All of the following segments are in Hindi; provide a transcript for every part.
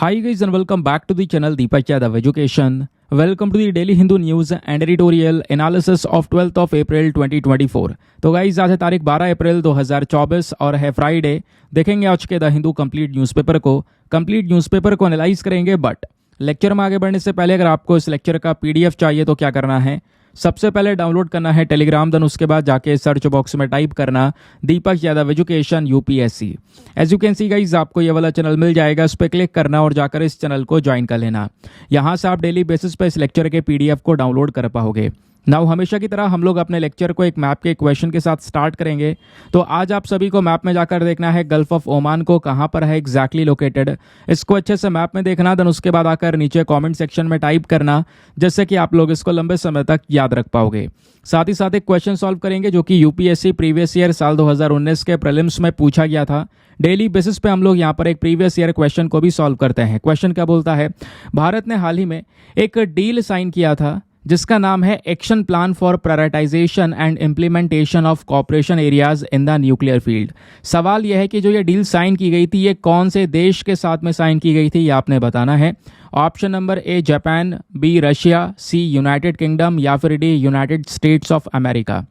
Hi guys and welcome back to the channel Deepak Yadav Education. Welcome to the Daily Hindu News and Editorial Analysis of 12th of April 2024. तो गाइज आज है तारीख 12 अप्रैल 2024 और है फ्राइडे। देखेंगे आज के द हिंदू कंप्लीट न्यूज़पेपर को एनालाइज करेंगे। बट लेक्चर में आगे बढ़ने से पहले अगर आपको इस लेक्चर का पीडीएफ चाहिए तो क्या करना है, सबसे पहले डाउनलोड करना है टेलीग्राम, देन उसके बाद जाके सर्च बॉक्स में टाइप करना Deepak Yadav education UPSC. As you can see guys आपको ये वाला चैनल मिल जाएगा, उस पर क्लिक करना और जाकर इस चैनल को ज्वाइन कर लेना। यहाँ से आप डेली बेसिस पे इस लेक्चर के पीडीएफ को डाउनलोड कर पाओगे। नाउ हमेशा की तरह हम लोग अपने लेक्चर को एक मैप के क्वेश्चन के साथ स्टार्ट करेंगे। तो आज आप सभी को मैप में जाकर देखना है गल्फ ऑफ ओमान को कहाँ पर है एग्जैक्टली लोकेटेड, इसको अच्छे से मैप में देखना। देन उसके बाद आकर नीचे कमेंट सेक्शन में टाइप करना, जिससे कि आप लोग इसको लंबे समय तक याद रख पाओगे। साथ ही साथ एक क्वेश्चन सॉल्व करेंगे जो कि यूपीएससी प्रीवियस ईयर साल 2019 के प्रीलिम्स में पूछा गया था। डेली बेसिस पे हम लोग यहाँ पर एक प्रीवियस ईयर क्वेश्चन को भी सॉल्व करते हैं। क्वेश्चन क्या बोलता है, भारत ने हाल ही में एक डील साइन किया था जिसका नाम है action plan for prioritisation and implementation of corporation areas in the nuclear field. सवाल यह है कि जो ये डील साइन की गई थी ये कौन से देश के साथ में साइन की गई थी, ये आपने बताना है। Option number A Japan, B Russia, C United Kingdom या फिर D United States of America.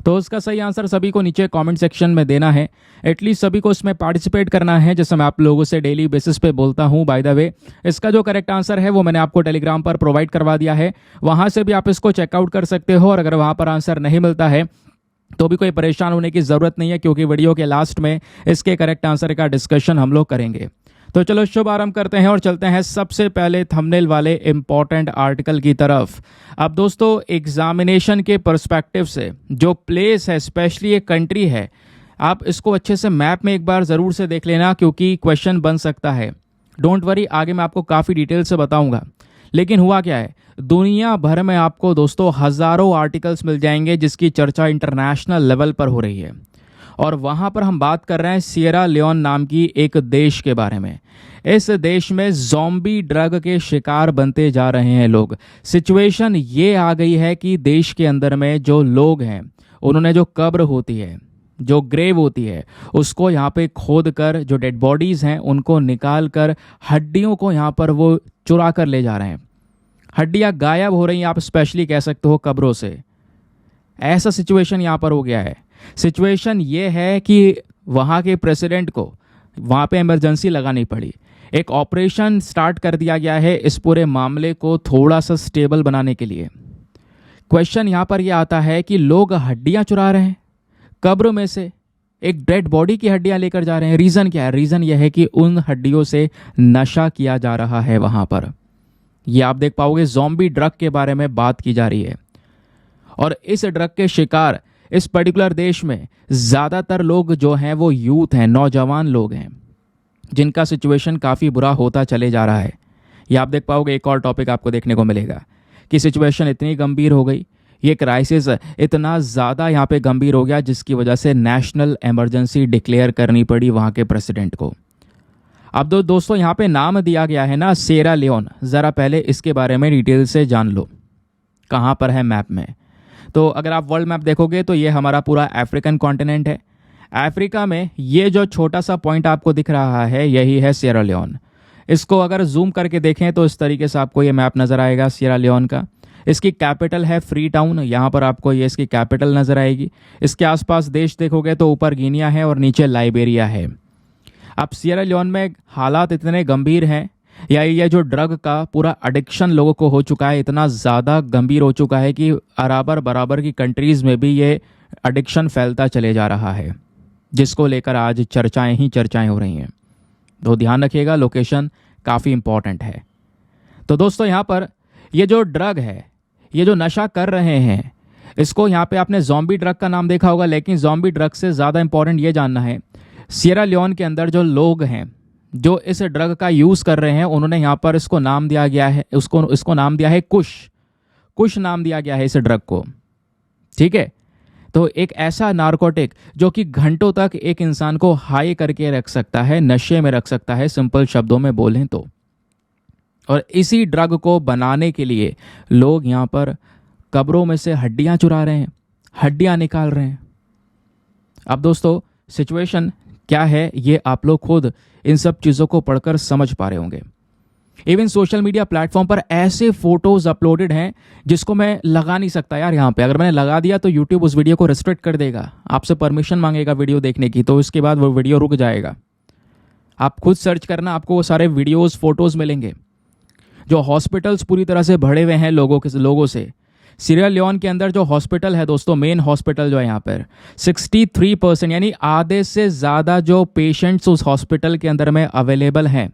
तो उसका सही आंसर सभी को नीचे कमेंट सेक्शन में देना है। एटलीस्ट सभी को इसमें पार्टिसिपेट करना है, जैसे मैं आप लोगों से डेली बेसिस पे बोलता हूं। बाय द वे इसका जो करेक्ट आंसर है वो मैंने आपको टेलीग्राम पर प्रोवाइड करवा दिया है, वहां से भी आप इसको चेकआउट कर सकते हो। और अगर वहां पर आंसर नहीं मिलता है तो भी कोई परेशान होने की ज़रूरत नहीं है, क्योंकि वीडियो के लास्ट में इसके करेक्ट आंसर का डिस्कशन हम लोग करेंगे। तो चलो शुभ आरंभ करते हैं और चलते हैं सबसे पहले थंबनेल वाले इंपॉर्टेंट आर्टिकल की तरफ। अब दोस्तों एग्जामिनेशन के पर्सपेक्टिव से जो प्लेस है, स्पेशली एक कंट्री है, आप इसको अच्छे से मैप में एक बार ज़रूर से देख लेना, क्योंकि क्वेश्चन बन सकता है। डोंट वरी, आगे मैं आपको काफ़ी डिटेल से बताऊंगा। लेकिन हुआ क्या है, दुनिया भर में आपको दोस्तों हज़ारों आर्टिकल्स मिल जाएंगे जिसकी चर्चा इंटरनेशनल लेवल पर हो रही है। और वहाँ पर हम बात कर रहे हैं सिएरा लियोन नाम की एक देश के बारे में। इस देश में ज़ॉम्बी ड्रग के शिकार बनते जा रहे हैं लोग। सिचुएशन ये आ गई है कि देश के अंदर में जो लोग हैं उन्होंने जो कब्र होती है, जो ग्रेव होती है, उसको यहाँ पे खोद कर जो डेड बॉडीज़ हैं उनको निकाल कर हड्डियों को यहाँ पर वो चुरा कर ले जा रहे हैं। हड्डियाँ गायब हो रही हैं, आप स्पेशली कह सकते हो कब्रों से। ऐसा सिचुएशन यहाँ पर हो गया है। सिचुएशन ये है कि वहाँ के प्रेसिडेंट को वहाँ पे इमरजेंसी लगानी पड़ी। एक ऑपरेशन स्टार्ट कर दिया गया है इस पूरे मामले को थोड़ा सा स्टेबल बनाने के लिए। क्वेश्चन यहाँ पर यह आता है कि लोग हड्डियाँ चुरा रहे हैं कब्र में से, एक डेड बॉडी की हड्डियाँ लेकर जा रहे हैं। रीज़न क्या है? रीज़न यह है कि उन हड्डियों से नशा किया जा रहा है वहाँ पर। यह आप देख पाओगे, ज़ॉम्बी ड्रग के बारे में बात की जा रही है। और इस ड्रग के शिकार इस पर्टिकुलर देश में ज़्यादातर लोग जो हैं वो यूथ हैं, नौजवान लोग हैं, जिनका सिचुएशन काफ़ी बुरा होता चले जा रहा है। ये आप देख पाओगे, एक और टॉपिक आपको देखने को मिलेगा कि सिचुएशन इतनी गंभीर हो गई, ये क्राइसिस इतना ज़्यादा यहाँ पे गंभीर हो गया जिसकी वजह से नेशनल इमरजेंसी डिक्लेयर करनी पड़ी वहाँ के प्रेसिडेंट को। अब दोस्तों यहाँ पे नाम दिया गया है ना सिएरा लियोन, ज़रा पहले इसके बारे में डिटेल से जान लो कहाँ पर है मैप में। तो अगर आप वर्ल्ड मैप देखोगे तो ये हमारा पूरा अफ्रीकन कॉन्टिनेंट है। अफ्रीका में ये जो छोटा सा पॉइंट आपको दिख रहा है यही है सिएरा लियोन। इसको अगर जूम करके देखें तो इस तरीके से आपको ये मैप नज़र आएगा सिएरा लियोन का। इसकी कैपिटल है फ्री टाउन, यहाँ पर आपको ये इसकी कैपिटल नज़र आएगी। इसके आसपास देश देखोगे तो ऊपर गिनिया है और नीचे लाइबेरिया है। अब सिएरा लियोन में हालात इतने गंभीर हैं, या ये जो ड्रग का पूरा एडिक्शन लोगों को हो चुका है, इतना ज़्यादा गंभीर हो चुका है कि बराबर की कंट्रीज़ में भी ये एडिक्शन फैलता चले जा रहा है, जिसको लेकर आज चर्चाएं ही चर्चाएं हो रही हैं। तो ध्यान रखिएगा, लोकेशन काफ़ी इम्पॉर्टेंट है। तो दोस्तों यहाँ पर ये जो ड्रग है, ये जो नशा कर रहे हैं, इसको यहाँ पे आपने ज़ॉम्बी ड्रग का नाम देखा होगा, लेकिन ज़ॉम्बी ड्रग से ज़्यादा इम्पॉर्टेंट ये जानना है सिएरा लियोन के अंदर जो लोग हैं जो इस ड्रग का यूज़ कर रहे हैं, उन्होंने यहाँ पर इसको नाम दिया गया है, इसको नाम दिया है कुश नाम दिया गया है इस ड्रग को। ठीक है, तो एक ऐसा नारकोटिक जो कि घंटों तक एक इंसान को हाई करके रख सकता है, नशे में रख सकता है, सिंपल शब्दों में बोलें तो। और इसी ड्रग को बनाने के लिए लोग यहाँ पर कब्रों में से हड्डियाँ चुरा रहे हैं, हड्डियाँ निकाल रहे हैं। अब दोस्तों सिचुएशन क्या है ये आप लोग खुद इन सब चीज़ों को पढ़कर समझ पा रहे होंगे। इवन सोशल मीडिया प्लेटफॉर्म पर ऐसे फोटोज अपलोडेड हैं जिसको मैं लगा नहीं सकता यार यहाँ पे। अगर मैंने लगा दिया तो यूट्यूब उस वीडियो को रिस्ट्रिक्ट कर देगा, आपसे परमिशन मांगेगा वीडियो देखने की, तो इसके बाद वो वीडियो रुक जाएगा। आप खुद सर्च करना, आपको वो सारे वीडियोस फोटोज़ मिलेंगे। जो हॉस्पिटल्स पूरी तरह से भरे हुए हैं लोगों से। सीरिया लियोन के अंदर जो हॉस्पिटल है दोस्तों, मेन हॉस्पिटल जो है यहाँ पर 63% यानी आधे से ज़्यादा जो पेशेंट्स उस हॉस्पिटल के अंदर में अवेलेबल हैं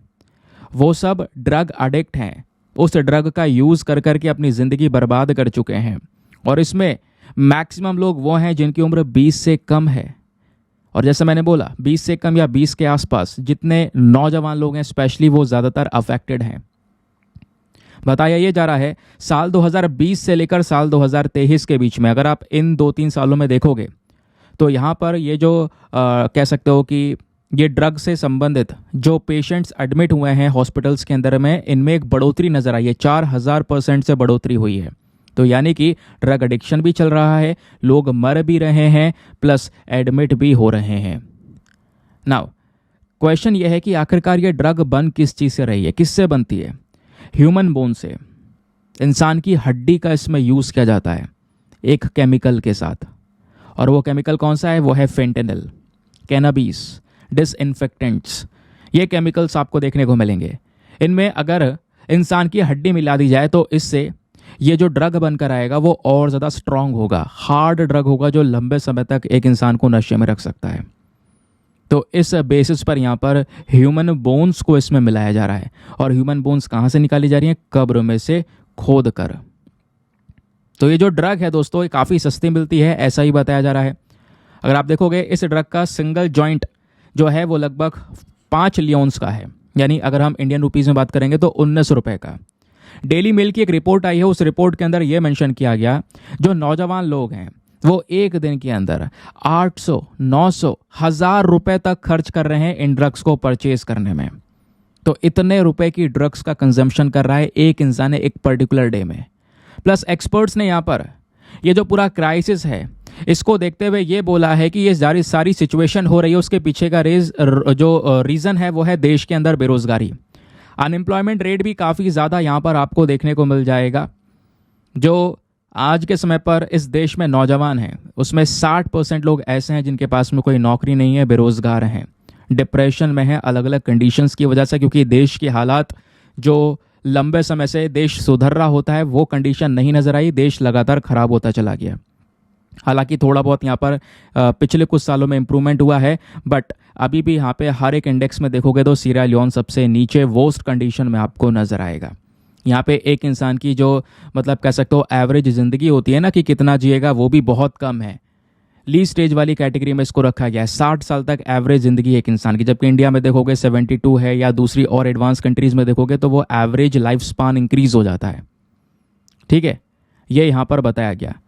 वो सब ड्रग एडिक्ट हैं। उस ड्रग का यूज़ कर करके अपनी ज़िंदगी बर्बाद कर चुके हैं। और इसमें मैक्सिमम लोग वो हैं जिनकी उम्र 20 से कम है। और जैसे मैंने बोला 20 से कम या 20 के आसपास जितने नौजवान लोग हैं स्पेशली, वो ज़्यादातर अफेक्टेड हैं। बताया ये जा रहा है साल 2020 से लेकर साल 2023 के बीच में, अगर आप इन 2-3 सालों में देखोगे तो यहाँ पर ये जो कह सकते हो कि ये ड्रग से संबंधित जो पेशेंट्स एडमिट हुए हैं हॉस्पिटल्स के अंदर में, इनमें एक बढ़ोतरी नज़र आई है। 4000% से बढ़ोतरी हुई है। तो यानी कि ड्रग एडिक्शन भी चल रहा है, लोग मर भी रहे हैं, प्लस एडमिट भी हो रहे हैं। नाउ क्वेश्चन ये है कि आखिरकार ये ड्रग बन किस चीज़ से रही है, किससे बनती है? ह्यूमन बोन से। इंसान की हड्डी का इसमें यूज़ किया जाता है एक केमिकल के साथ। और वो केमिकल कौन सा है? वो है फेंटेनिल, कैनाबीस, डिसइंफेक्टेंट्स। ये केमिकल्स आपको देखने को मिलेंगे। इनमें अगर इंसान की हड्डी मिला दी जाए तो इससे ये जो ड्रग बनकर आएगा वो और ज़्यादा स्ट्रांग होगा, हार्ड ड्रग होगा जो लंबे समय तक एक इंसान को नशे में रख सकता है। तो इस बेसिस पर यहाँ पर ह्यूमन बोन्स को इसमें मिलाया जा रहा है। और ह्यूमन बोन्स कहाँ से निकाली जा रही हैं? कब्र में से खोद कर। तो ये जो ड्रग है दोस्तों, ये काफ़ी सस्ती मिलती है, ऐसा ही बताया जा रहा है। अगर आप देखोगे इस ड्रग का सिंगल जॉइंट जो है वो लगभग 5 लियोन्स का है, यानी अगर हम इंडियन रुपीज़ में बात करेंगे तो 19 रुपये का। डेली मेल की एक रिपोर्ट आई है, उस रिपोर्ट के अंदर ये मेंशन किया गया जो नौजवान लोग हैं वो एक दिन के अंदर 800, 900, 1000 रुपये तक खर्च कर रहे हैं इन ड्रग्स को परचेज करने में। तो इतने रुपए की ड्रग्स का कंजम्पशन कर रहा है एक इंसान एक पर्टिकुलर डे में। प्लस एक्सपर्ट्स ने यहाँ पर ये जो पूरा क्राइसिस है इसको देखते हुए ये बोला है कि ये सारी सिचुएशन हो रही है उसके पीछे का जो रीज़न है वो है देश के अंदर बेरोज़गारी। अनएम्प्लॉयमेंट रेट भी काफ़ी ज़्यादा यहाँ पर आपको देखने को मिल जाएगा। जो आज के समय पर इस देश में नौजवान हैं उसमें 60% लोग ऐसे हैं जिनके पास में कोई नौकरी नहीं है, बेरोज़गार हैं, डिप्रेशन में हैं, अलग अलग कंडीशंस की वजह से, क्योंकि देश की हालात जो लंबे समय से देश सुधर रहा होता है वो कंडीशन नहीं नज़र आई, देश लगातार ख़राब होता चला गया। हालांकि थोड़ा बहुत यहाँ पर पिछले कुछ सालों में इम्प्रूवमेंट हुआ है, बट अभी भी यहाँ पे हर एक इंडेक्स में देखोगे तो सीरिया लियोन सबसे नीचे वर्स्ट कंडीशन में आपको नज़र आएगा। यहाँ पे एक इंसान की जो मतलब कह सकते हो एवरेज ज़िंदगी होती है ना कि कितना जिएगा, वो भी बहुत कम है। ली स्टेज वाली कैटेगरी में इसको रखा गया है। 60 साल तक एवरेज ज़िंदगी एक इंसान की, जबकि इंडिया में देखोगे 72 है, या दूसरी और एडवांस कंट्रीज़ में देखोगे तो वो एवरेज लाइफ स्पान इंक्रीज़ हो जाता है। ठीक है, ये यहाँ पर बताया गया।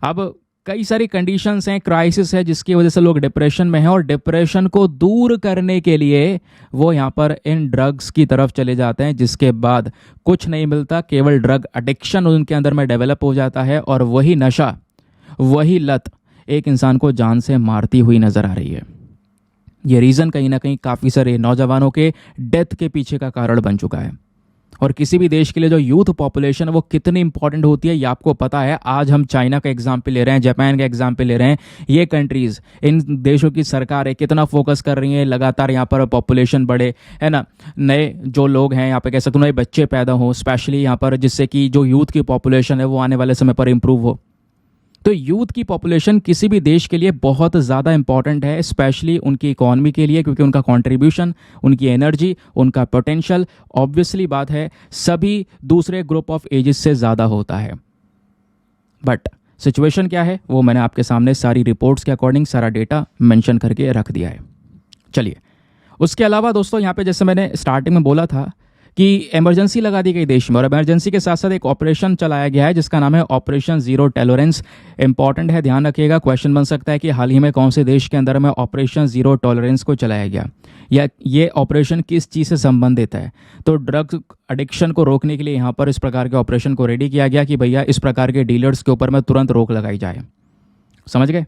अब कई सारी कंडीशंस हैं, क्राइसिस है जिसकी वजह से लोग डिप्रेशन में हैं, और डिप्रेशन को दूर करने के लिए वो यहाँ पर इन ड्रग्स की तरफ चले जाते हैं, जिसके बाद कुछ नहीं मिलता, केवल ड्रग एडिक्शन उनके अंदर में डेवलप हो जाता है, और वही नशा, वही लत एक इंसान को जान से मारती हुई नज़र आ रही है। ये रीज़न कहीं ना कहीं काफ़ी सारे नौजवानों के डेथ के पीछे का कारण बन चुका है। और किसी भी देश के लिए जो यूथ पॉपुलेशन है वो कितनी इंपॉर्टेंट होती है ये आपको पता है। आज हम चाइना का एग्जाम्पल ले रहे हैं, जापान का एग्जाम्पल ले रहे हैं। ये कंट्रीज़, इन देशों की सरकारें कितना फोकस कर रही हैं लगातार यहाँ पर पॉपुलेशन बढ़े, है ना, नए जो लोग हैं यहाँ पे कह सकते हो नए बच्चे पैदा हों स्पेशली यहाँ पर, जिससे कि जो यूथ की पॉपुलेशन है वो आने वाले समय पर इम्प्रूव हो। तो यूथ की पॉपुलेशन किसी भी देश के लिए बहुत ज़्यादा इंपॉर्टेंट है, स्पेशली उनकी इकॉनमी के लिए, क्योंकि उनका कंट्रीब्यूशन, उनकी एनर्जी, उनका पोटेंशियल ऑब्वियसली बात है सभी दूसरे ग्रुप ऑफ एजेस से ज़्यादा होता है। बट सिचुएशन क्या है वो मैंने आपके सामने सारी रिपोर्ट्स के अकॉर्डिंग सारा डेटा मेंशन करके रख दिया है। चलिए, उसके अलावा दोस्तों यहाँ पे जैसे मैंने स्टार्टिंग में बोला था कि इमरजेंसी लगा दी गई देश में, और इमरजेंसी के साथ साथ एक ऑपरेशन चलाया गया है जिसका नाम है ऑपरेशन ज़ीरो टॉलरेंस। इंपॉर्टेंट है, ध्यान रखिएगा, क्वेश्चन बन सकता है कि हाल ही में कौन से देश के अंदर में ऑपरेशन ज़ीरो टॉलरेंस को चलाया गया, या ये ऑपरेशन किस चीज़ से संबंधित है। तो ड्रग एडिक्शन को रोकने के लिए यहाँ पर इस प्रकार के ऑपरेशन को रेडी किया गया कि भैया इस प्रकार के डीलर्स के ऊपर में तुरंत रोक लगाई जाए। समझ गए?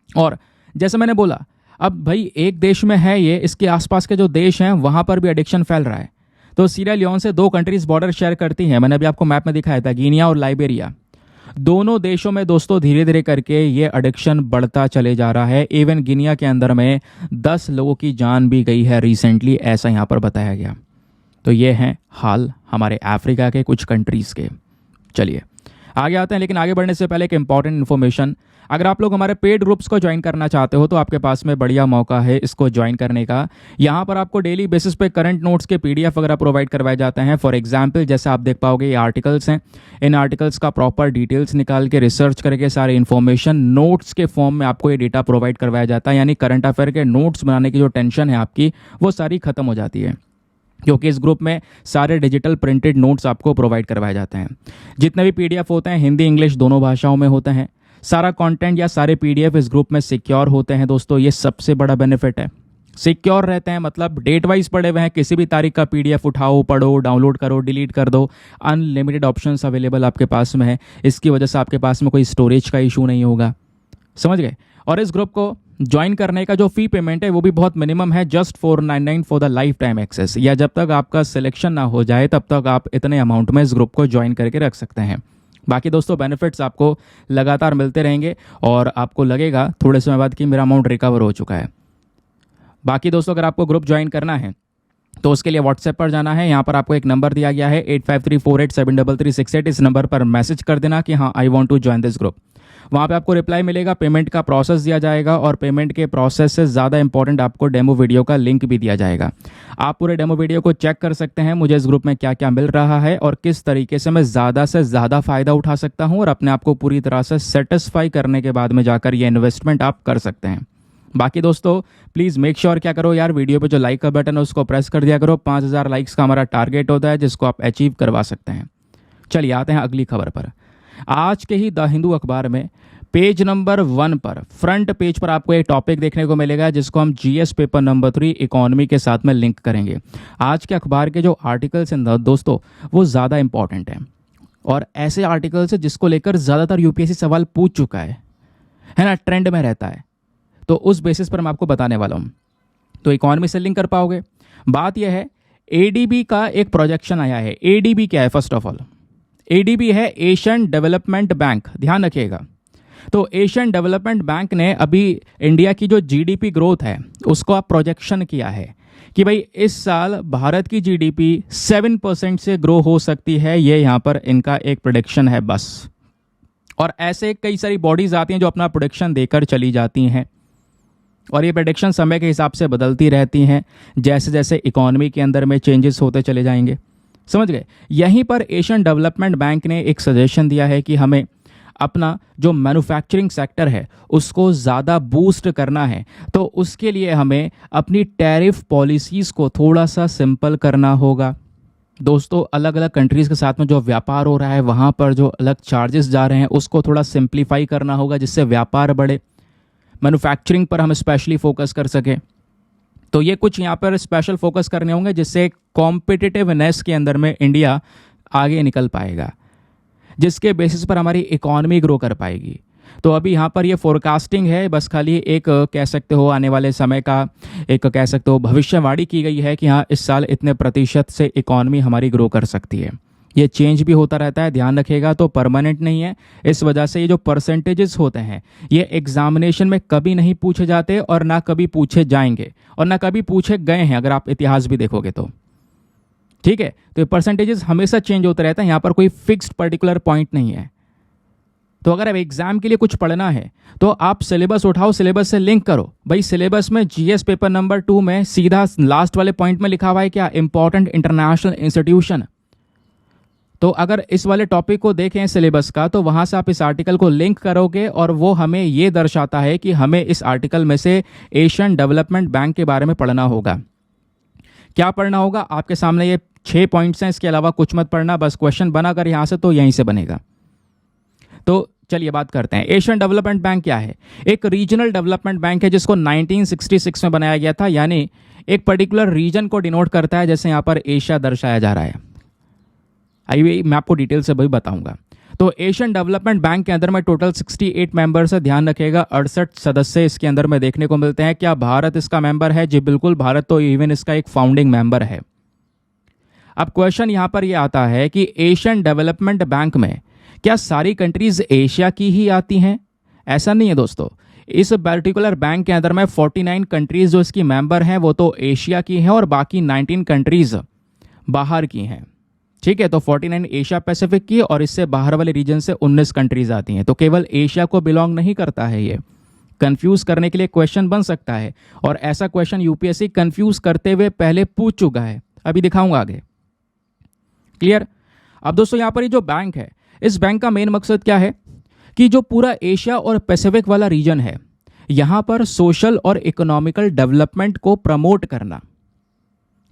और जैसे मैंने बोला, अब भाई एक देश में है ये, इसके आसपास के जो देश हैं वहाँ पर भी एडिक्शन फैल रहा है। तो सीरिया लियोन से दो कंट्रीज बॉर्डर शेयर करती हैं, मैंने अभी आपको मैप में दिखाया था, गिनिया और लाइबेरिया। दोनों देशों में दोस्तों धीरे धीरे करके ये एडिक्शन बढ़ता चले जा रहा है। इवन गिनिया के अंदर में 10 लोगों की जान भी गई है रिसेंटली, ऐसा यहाँ पर बताया गया। तो ये हैं हाल हमारे अफ्रीका के कुछ कंट्रीज़ के। चलिए आगे आते हैं, लेकिन आगे बढ़ने से पहले एक इंपॉर्टेंट इन्फॉर्मेशन, अगर आप लोग हमारे पेड ग्रुप्स को ज्वाइन करना चाहते हो तो आपके पास में बढ़िया मौका है इसको ज्वाइन करने का। यहाँ पर आपको डेली बेसिस पे करंट नोट्स के पीडीएफ वगैरह प्रोवाइड करवाए जाते हैं। फॉर एग्जांपल जैसे आप देख पाओगे ये आर्टिकल्स हैं, इन आर्टिकल्स का प्रॉपर डिटेल्स निकाल के रिसर्च करके सारे इन्फॉर्मेशन नोट्स के फॉर्म में आपको ये डेटा प्रोवाइड करवाया जाता है। यानी करंट अफेयर के नोट्स बनाने की जो टेंशन है आपकी वो सारी खत्म हो जाती है, क्योंकि इस ग्रुप में सारे डिजिटल प्रिंटेड नोट्स आपको प्रोवाइड करवाए जाते हैं। जितने भी पीडीएफ होते हैं हिंदी इंग्लिश दोनों भाषाओं में होते हैं। सारा कंटेंट या सारे पीडीएफ इस ग्रुप में सिक्योर होते हैं दोस्तों, ये सबसे बड़ा बेनिफिट है। सिक्योर रहते हैं मतलब डेट वाइज पड़े हुए हैं, किसी भी तारीख का पीडीएफ उठाओ, पढ़ो, डाउनलोड करो, डिलीट कर दो, अनलिमिटेड ऑप्शंस अवेलेबल आपके पास में है। इसकी वजह से आपके पास में कोई स्टोरेज का इशू नहीं होगा, समझ गए। और इस ग्रुप को ज्वाइन करने का जो फी पेमेंट है वो भी बहुत मिनिमम है, just 499 for the life time access, या जब तक आपका सिलेक्शन ना हो जाए तब तक आप इतने अमाउंट में इस ग्रुप को ज्वाइन करके रख सकते हैं। बाकी दोस्तों बेनिफिट्स आपको लगातार मिलते रहेंगे और आपको लगेगा थोड़े समय बाद कि मेरा अमाउंट रिकवर हो चुका है। बाकी दोस्तों अगर आपको ग्रुप ज्वाइन करना है तो उसके लिए व्हाट्सएप पर जाना है। यहाँ पर आपको एक नंबर दिया गया है 8534873368, इस नंबर पर मैसेज कर देना कि हाँ I want to join this group. वहाँ पे आपको रिप्लाई मिलेगा, पेमेंट का प्रोसेस दिया जाएगा और पेमेंट के प्रोसेस से ज़्यादा इंपॉर्टेंट आपको डेमो वीडियो का लिंक भी दिया जाएगा। आप पूरे डेमो वीडियो को चेक कर सकते हैं, मुझे इस ग्रुप में क्या क्या मिल रहा है और किस तरीके से मैं ज़्यादा से ज़्यादा फ़ायदा उठा सकता हूँ और अपने आप को पूरी तरह से सेटिस्फाई करने के बाद में जाकर ये इन्वेस्टमेंट आप कर सकते हैं। बाकी दोस्तों प्लीज़ मेक श्योर क्या करो यार, वीडियो पे जो लाइक का बटन है उसको प्रेस कर दिया करो। 5000 लाइक्स का हमारा टारगेट होता है जिसको आप अचीव करवा सकते हैं। चलिए आते हैं अगली खबर पर। आज के ही द हिंदू अखबार में पेज नंबर 1 पर फ्रंट पेज पर आपको एक टॉपिक देखने को मिलेगा जिसको हम जीएस पेपर नंबर 3 इकोनॉमी के साथ में लिंक करेंगे। आज के अखबार के जो आर्टिकल्स हैं दोस्तों वो ज़्यादा इंपॉर्टेंट हैं और ऐसे आर्टिकल्स हैं जिसको लेकर ज़्यादातर यूपीएससी सवाल पूछ चुका है ना, ट्रेंड में रहता है। तो उस बेसिस पर मैं आपको बताने वाला हूँ, तो इकोनॉमी से लिंक कर पाओगे। बात यह है एडीबी का एक प्रोजेक्शन आया है। एडीबी क्या है? फर्स्ट ऑफ ऑल एडीबी है एशियन डेवलपमेंट बैंक, ध्यान रखिएगा। तो एशियन डेवलपमेंट बैंक ने अभी इंडिया की जो जीडीपी ग्रोथ है उसको आप प्रोजेक्शन किया है कि भाई इस साल भारत की जीडीपी 7% से ग्रो हो सकती है। ये यहाँ पर इनका एक प्रोडिक्शन है बस। और ऐसे कई सारी बॉडीज आती हैं जो अपना प्रोडिक्शन देकर चली जाती हैं और ये प्रेडिक्शन समय के हिसाब से बदलती रहती हैं जैसे जैसे इकोनॉमी के अंदर में चेंजेस होते चले जाएंगे, समझ गए। यहीं पर एशियन डेवलपमेंट बैंक ने एक सजेशन दिया है कि हमें अपना जो मैन्युफैक्चरिंग सेक्टर है उसको ज़्यादा बूस्ट करना है, तो उसके लिए हमें अपनी टैरिफ पॉलिसीज़ को थोड़ा सा सिंपल करना होगा। दोस्तों अलग अलग कंट्रीज़ के साथ में जो व्यापार हो रहा है वहाँ पर जो अलग चार्जेस जा रहे हैं उसको थोड़ा सिंप्लीफाई करना होगा जिससे व्यापार बढ़े, मैन्युफैक्चरिंग पर हम स्पेशली फोकस कर सकें। तो ये कुछ यहाँ पर स्पेशल फोकस करने होंगे जिससे कॉम्पिटिटिवनेस के अंदर में इंडिया आगे निकल पाएगा, जिसके बेसिस पर हमारी इकोनॉमी ग्रो कर पाएगी। तो अभी यहाँ पर ये फोरकास्टिंग है, बस खाली एक कह सकते हो आने वाले समय का एक कह सकते हो भविष्यवाणी की गई है कि हाँ इस साल इतने प्रतिशत से इकोनॉमी हमारी ग्रो कर सकती है। ये चेंज भी होता रहता है, ध्यान रखिएगा, तो परमानेंट नहीं है। इस वजह से ये जो परसेंटेजेस होते हैं ये एग्जामिनेशन में कभी नहीं पूछे जाते और ना कभी पूछे जाएंगे और ना कभी पूछे गए हैं, अगर आप इतिहास भी देखोगे तो, ठीक है। तो ये परसेंटेजेस हमेशा चेंज होते रहता है, यहाँ पर कोई फिक्स्ड पर्टिकुलर पॉइंट नहीं है। तो अगर अब एग्जाम के लिए कुछ पढ़ना है तो आप सिलेबस उठाओ, सिलेबस से लिंक करो। भाई सिलेबस में जीएस पेपर नंबर 2 में सीधा लास्ट वाले पॉइंट में लिखा हुआ है क्या? Important international institution. तो अगर इस वाले टॉपिक को देखें सिलेबस का तो वहाँ से आप इस आर्टिकल को लिंक करोगे और वो हमें ये दर्शाता है कि हमें इस आर्टिकल में से एशियन डेवलपमेंट बैंक के बारे में पढ़ना होगा। क्या पढ़ना होगा? आपके सामने ये 6 पॉइंट्स हैं, इसके अलावा कुछ मत पढ़ना, बस क्वेश्चन बनाकर यहाँ से तो यहीं से बनेगा। तो चलिए बात करते हैं एशियन डेवलपमेंट बैंक क्या है। एक रीजनल डेवलपमेंट बैंक है जिसको 1966 में बनाया गया था, यानी एक पर्टिकुलर रीजन को डिनोट करता है, जैसे यहाँ पर एशिया दर्शाया जा रहा है। आइए मैं आपको डिटेल से भी बताऊंगा। तो एशियन डेवलपमेंट बैंक के अंदर में टोटल 68 मेंबर्स है, ध्यान रखिएगा। 68 सदस्य इसके अंदर में देखने को मिलते हैं। क्या भारत इसका मेंबर है? जी बिल्कुल, भारत तो इवन इसका एक फाउंडिंग मेंबर है। अब क्वेश्चन यहाँ पर ये आता है कि एशियन डेवलपमेंट बैंक में क्या सारी कंट्रीज एशिया की ही आती हैं? ऐसा नहीं है दोस्तों। इस पर्टिकुलर बैंक के अंदर में 49 कंट्रीज जो इसकी मेंबर हैं वो तो एशिया की हैं और बाकी 19 कंट्रीज बाहर की हैं। ठीक है, तो 49 एशिया पैसिफिक की और इससे बाहर वाले रीजन से 19 कंट्रीज आती हैं। तो केवल एशिया को बिलोंग नहीं करता है। ये कंफ्यूज करने के लिए क्वेश्चन बन सकता है और ऐसा क्वेश्चन यूपीएससी कंफ्यूज करते हुए पहले पूछ चुका है, अभी दिखाऊंगा आगे। क्लियर? अब दोस्तों यहाँ पर ये जो बैंक है, इस बैंक का मेन मकसद क्या है कि जो पूरा एशिया और पैसिफिक वाला रीजन है, यहाँ पर सोशल और इकोनॉमिकल डेवलपमेंट को प्रमोट करना,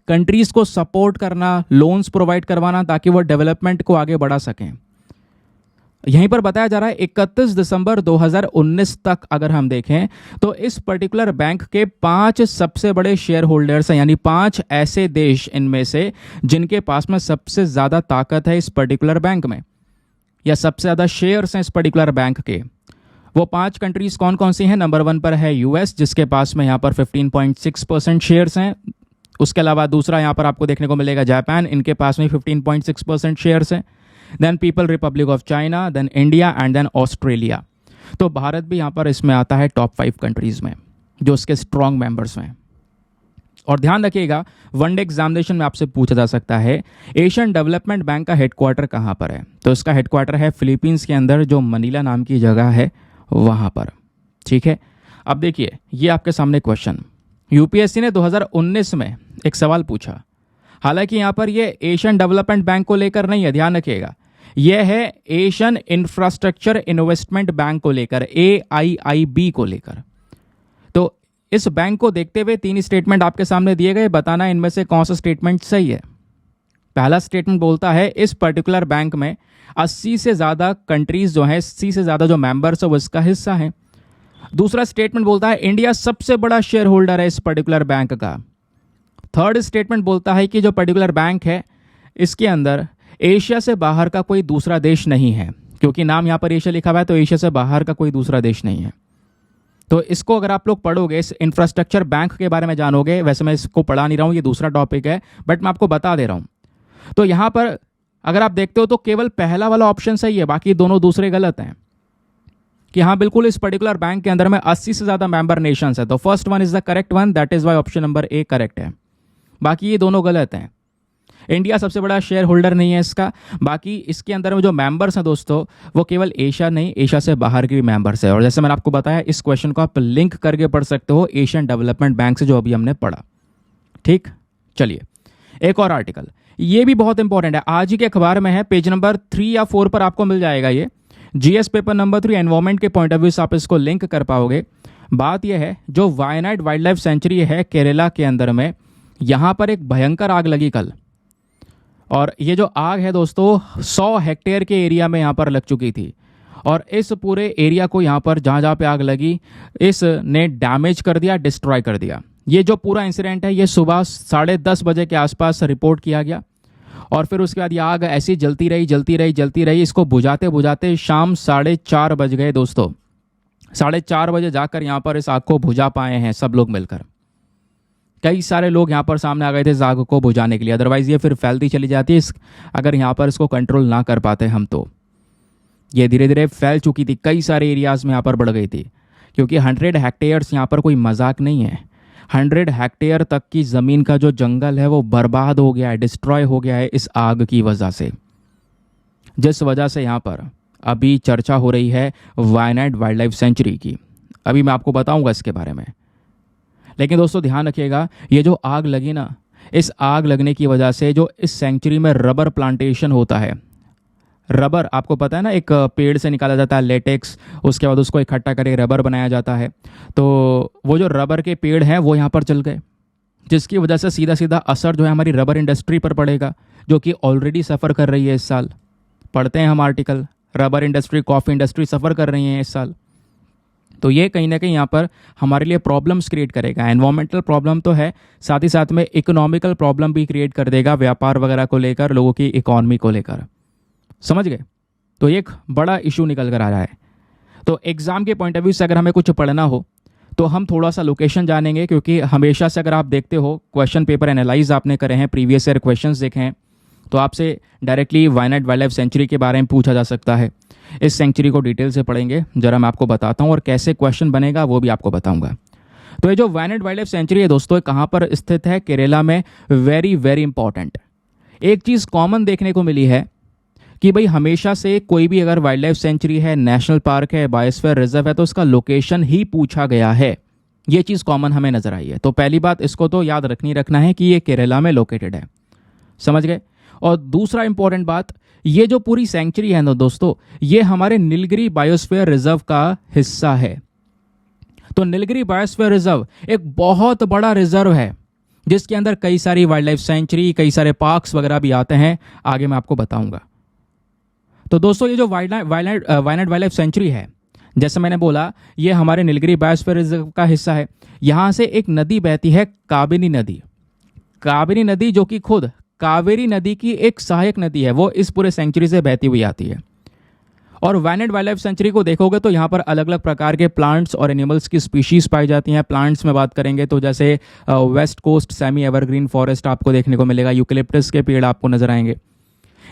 कंट्रीज को सपोर्ट करना, लोन्स प्रोवाइड करवाना ताकि वो डेवलपमेंट को आगे बढ़ा सकें। यहीं पर बताया जा रहा है 31 दिसंबर 2019 तक अगर हम देखें तो इस पर्टिकुलर बैंक के 5 सबसे बड़े शेयर होल्डर्स हैं, यानी 5 ऐसे देश इनमें से जिनके पास में सबसे ज़्यादा ताकत है इस पर्टिकुलर बैंक में, या सबसे ज़्यादा शेयर्स हैं इस पर्टिकुलर बैंक के। वो 5 कंट्रीज कौन कौन सी हैं? नंबर 1 पर है यूएस, जिसके पास में यहाँ पर 15.6% शेयर्स हैं। उसके अलावा दूसरा यहाँ पर आपको देखने को मिलेगा जापान, इनके पास में 15.6% शेयर्स हैं। Then People Republic of China, then India and then Australia. तो भारत भी यहाँ पर इसमें आता है टॉप 5 कंट्रीज में जो उसके स्ट्रॉन्ग मेंबर्स हैं। और ध्यान रखिएगा, वनडे एग्जामिनेशन में आपसे पूछा जा सकता है एशियन डेवलपमेंट बैंक का हेडक्वार्टर कहाँ पर है? तो इसका हेडक्वार्टर है फिलीपींस के अंदर, जो मनीला नाम की जगह है वहाँ पर। ठीक है, अब देखिए ये आपके सामने क्वेश्चन यूपीएससी ने 2019 में एक सवाल पूछा। हालांकि यहाँ पर ये एशियन डेवलपमेंट बैंक को लेकर नहीं है, ध्यान रखिएगा, यह है एशियन इंफ्रास्ट्रक्चर इन्वेस्टमेंट बैंक को लेकर, AIIB को लेकर। तो इस बैंक को देखते हुए 3 स्टेटमेंट आपके सामने दिए गए, बताना इनमें से कौन सा स्टेटमेंट सही है। पहला स्टेटमेंट बोलता है इस पर्टिकुलर बैंक में 80 से ज़्यादा कंट्रीज जो हैं, 80 से ज़्यादा जो मेंबर्स है वो इसका हिस्सा हैं। दूसरा स्टेटमेंट बोलता है इंडिया सबसे बड़ा शेयर होल्डर है इस पर्टिकुलर बैंक का। थर्ड स्टेटमेंट बोलता है कि जो पर्टिकुलर बैंक है इसके अंदर एशिया से बाहर का कोई दूसरा देश नहीं है, क्योंकि नाम यहाँ पर एशिया लिखा हुआ है तो एशिया से बाहर का कोई दूसरा देश नहीं है। तो इसको अगर आप लोग पढ़ोगे, इस इंफ्रास्ट्रक्चर बैंक के बारे में जानोगे, वैसे मैं इसको पढ़ा नहीं रहा हूँ, ये दूसरा टॉपिक है, बट मैं आपको बता दे रहा हूँ। तो यहाँ पर अगर आप देखते हो तो केवल पहला वाला ऑप्शन सही है, बाकी दोनों दूसरे गलत हैं। कि हाँ बिल्कुल इस पर्टिकुलर बैंक के अंदर में 80 से ज़्यादा मेंबर नेशंस है, तो first one is the correct one, that is why option number A correct है। बाकी ये दोनों गलत हैं। इंडिया सबसे बड़ा शेयर होल्डर नहीं है इसका। बाकी इसके अंदर में जो मेंबर्स हैं दोस्तों वो केवल एशिया नहीं, एशिया से बाहर के भी मेंबर्स है। और जैसे मैंने आपको बताया इस क्वेश्चन को आप लिंक करके पढ़ सकते हो एशियन डेवलपमेंट बैंक से, जो अभी हमने पढ़ा। ठीक, चलिए एक और आर्टिकल, ये भी बहुत इंपॉर्टेंट है, आज ही के अखबार में है, पेज नंबर 3 या 4 पर आपको मिल जाएगा। ये जीएस पेपर नंबर 3 एनवायरमेंट के पॉइंट ऑफ व्यू से आप इसको लिंक कर पाओगे। बात यह है जो वायनाड वाइल्ड लाइफ सेंचुरी है केरला के अंदर में, यहाँ पर एक भयंकर आग लगी कल। और ये जो आग है दोस्तों 100 हेक्टेयर के एरिया में यहाँ पर लग चुकी थी। और इस पूरे एरिया को यहाँ पर जहाँ जहाँ पे आग लगी इसने डैमेज कर दिया, डिस्ट्रॉय कर दिया। ये जो पूरा इंसिडेंट है ये सुबह 10:30 बजे के आसपास रिपोर्ट किया गया। और फिर उसके बाद ये आग ऐसी जलती रही। इसको बुझाते बुझाते शाम 4:30 बज गए दोस्तों। 4:30 बजे जाकर यहाँ पर इस आग को बुझा पाए हैं सब लोग मिलकर। कई सारे लोग यहाँ पर सामने आ गए थे इस आग को बुझाने के लिए, अदरवाइज ये फिर फैलती चली जाती है अगर यहाँ पर इसको कंट्रोल ना कर पाते हम। तो ये धीरे धीरे फैल चुकी थी, कई सारे एरियाज में यहाँ पर बढ़ गई थी, क्योंकि 100 हेक्टेयर्स यहाँ पर कोई मजाक नहीं है। 100 हेक्टेयर तक की ज़मीन का जो जंगल है वो बर्बाद हो गया है, डिस्ट्रॉय हो गया है इस आग की वजह से, जिस वजह से यहाँ पर अभी चर्चा हो रही है वायनाड वाइल्ड लाइफ सेंचुरी की। अभी मैं आपको बताऊंगा इसके बारे में। लेकिन दोस्तों ध्यान रखिएगा, ये जो आग लगी ना, इस आग लगने की वजह से जो इस सेंचुरी में रबर प्लांटेशन होता है, रबर आपको पता है ना, एक पेड़ से निकाला जाता है लेटेक्स, उसके बाद उसको इकट्ठा करके रबर बनाया जाता है। तो वो जो रबर के पेड़ हैं वो यहाँ पर जल गए, जिसकी वजह से सीधा सीधा असर जो है हमारी रबर इंडस्ट्री पर पड़ेगा, जो कि ऑलरेडी सफ़र कर रही है इस साल। पढ़ते हैं हम article, rubber industry, coffee industry suffer कर रही हैं इस साल। तो ये कहीं ना कहीं यहाँ पर हमारे लिए प्रॉब्लम्स क्रिएट करेगा। एनवायरमेंटल प्रॉब्लम तो है, साथ ही साथ में इकोनॉमिकल प्रॉब्लम भी क्रिएट कर देगा, व्यापार वगैरह को लेकर, लोगों की इकॉनमी को लेकर। समझ गए? तो एक बड़ा इशू निकल कर आ रहा है। तो एग्ज़ाम के पॉइंट ऑफ व्यू से अगर हमें कुछ पढ़ना हो तो हम थोड़ा सा लोकेशन जानेंगे, क्योंकि हमेशा से अगर आप देखते हो क्वेश्चन पेपर एनालाइज आपने करे हैं, प्रीवियस ईयर क्वेश्चंस देखे हैं, तो आपसे directly Wayanad wild life century के बारे में पूछा जा सकता है। इस सेंचुरी को डिटेल से पढ़ेंगे, जरा मैं आपको बताता हूँ और कैसे क्वेश्चन बनेगा वो भी आपको बताऊंगा। तो ये जो वायनाड वाइल्ड लाइफ सेंचुरी है दोस्तों, कहाँ पर स्थित है? केरला में। Very very important. एक चीज़ कॉमन देखने को मिली है कि भाई हमेशा से कोई भी अगर वाइल्ड लाइफ सेंचुरी है, नेशनल पार्क है, बायोस्फीयर रिजर्व है, तो उसका लोकेशन ही पूछा गया है। ये चीज़ कॉमन हमें नजर आई है। तो पहली बात इसको तो याद रखना है कि ये केरला में लोकेटेड है, समझ गए। और दूसरा इंपॉर्टेंट बात, ये जो पूरी सेंचुरी है ना दोस्तों, ये हमारे नीलगिरी बायोस्फीयर रिजर्व का हिस्सा है। तो नीलगिरी बायोस्फीयर रिजर्व एक बहुत बड़ा रिजर्व है जिसके अंदर कई सारी वाइल्ड लाइफ सेंचुरी, कई सारे पार्क्स वगैरह भी आते हैं, आगे मैं आपको बताऊंगा। तो दोस्तों ये जो वायनाड वाइल्ड लाइफ सेंचुरी है, जैसे मैंने बोला, ये हमारे नीलगिरी बायोस्फीयर रिजर्व का हिस्सा है। यहाँ से एक नदी बहती है, काबिनी नदी। काबिनी नदी जो कि खुद कावेरी नदी की एक सहायक नदी है, वो इस पूरे सेंचुरी से बहती हुई आती है। और वायनाड वाइल्ड लाइफ सेंचुरी को देखोगे तो यहाँ पर अलग अलग प्रकार के प्लांट्स और एनिमल्स की स्पीशीज पाई जाती हैं। प्लांट्स में बात करेंगे तो जैसे west coast semi evergreen forest आपको देखने को मिलेगा, यूकेलिप्टस के पेड़ आपको नजर आएंगे।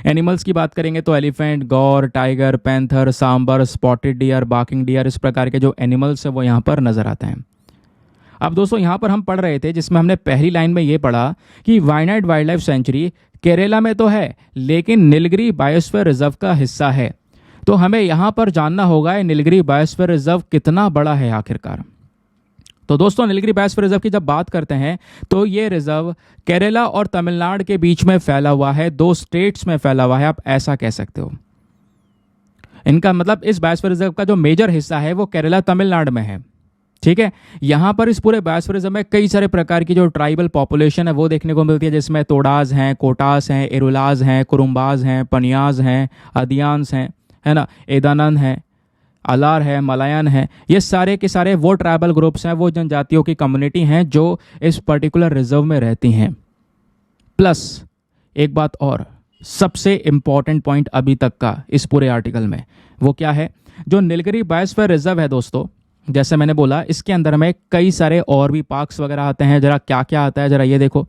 एनिमल्स की बात करेंगे तो elephant, gaur, tiger, panther, sambar, spotted deer, barking deer, इस प्रकार के जो एनिमल्स है वो यहाँ पर नजर आते हैं। अब दोस्तों यहाँ पर हम पढ़ रहे थे, जिसमें हमने पहली लाइन में ये पढ़ा कि Wayanad wild life century Kerala में तो है लेकिन नीलगिरी बायोस्फीयर रिजर्व का हिस्सा है। तो हमें यहाँ पर जानना होगा ये नीलगिरी बायोस्फीयर रिजर्व कितना बड़ा है आखिरकार। तो दोस्तों नीलगिरी बायोस्फीयर रिजर्व की जब बात करते हैं तो ये रिजर्व केरला और तमिलनाडु के बीच में फैला हुआ है, 2 स्टेट्स में फैला हुआ है, आप ऐसा कह सकते हो। इनका मतलब इस बायोस्फीयर रिजर्व का जो मेजर हिस्सा है वो केरला तमिलनाडु में है, ठीक है। यहाँ पर इस पूरे बायोस्फीयर रिजर्व में कई सारे प्रकार की जो ट्राइबल पॉपुलेशन है वो देखने को मिलती है, जिसमें तोडाज हैं, कोटास हैं, एरुलाज हैं, कुरुम्बाज हैं, पनियाज हैं, अदियान्स हैं, है ना, एदानंद हैं, अलार है, मलायन है। ये सारे के सारे वो ट्राइबल ग्रुप्स हैं, वो जनजातियों की कम्युनिटी हैं जो इस पर्टिकुलर रिजर्व में रहती हैं। प्लस एक बात और, सबसे इंपॉर्टेंट पॉइंट अभी तक का इस पूरे आर्टिकल में, वो क्या है? जो नीलगिरी बायोस्फीयर रिजर्व है दोस्तों, जैसे मैंने बोला, इसके अंदर में कई सारे और भी पार्क्स वगैरह आते हैं। जरा क्या क्या आता है जरा ये देखो।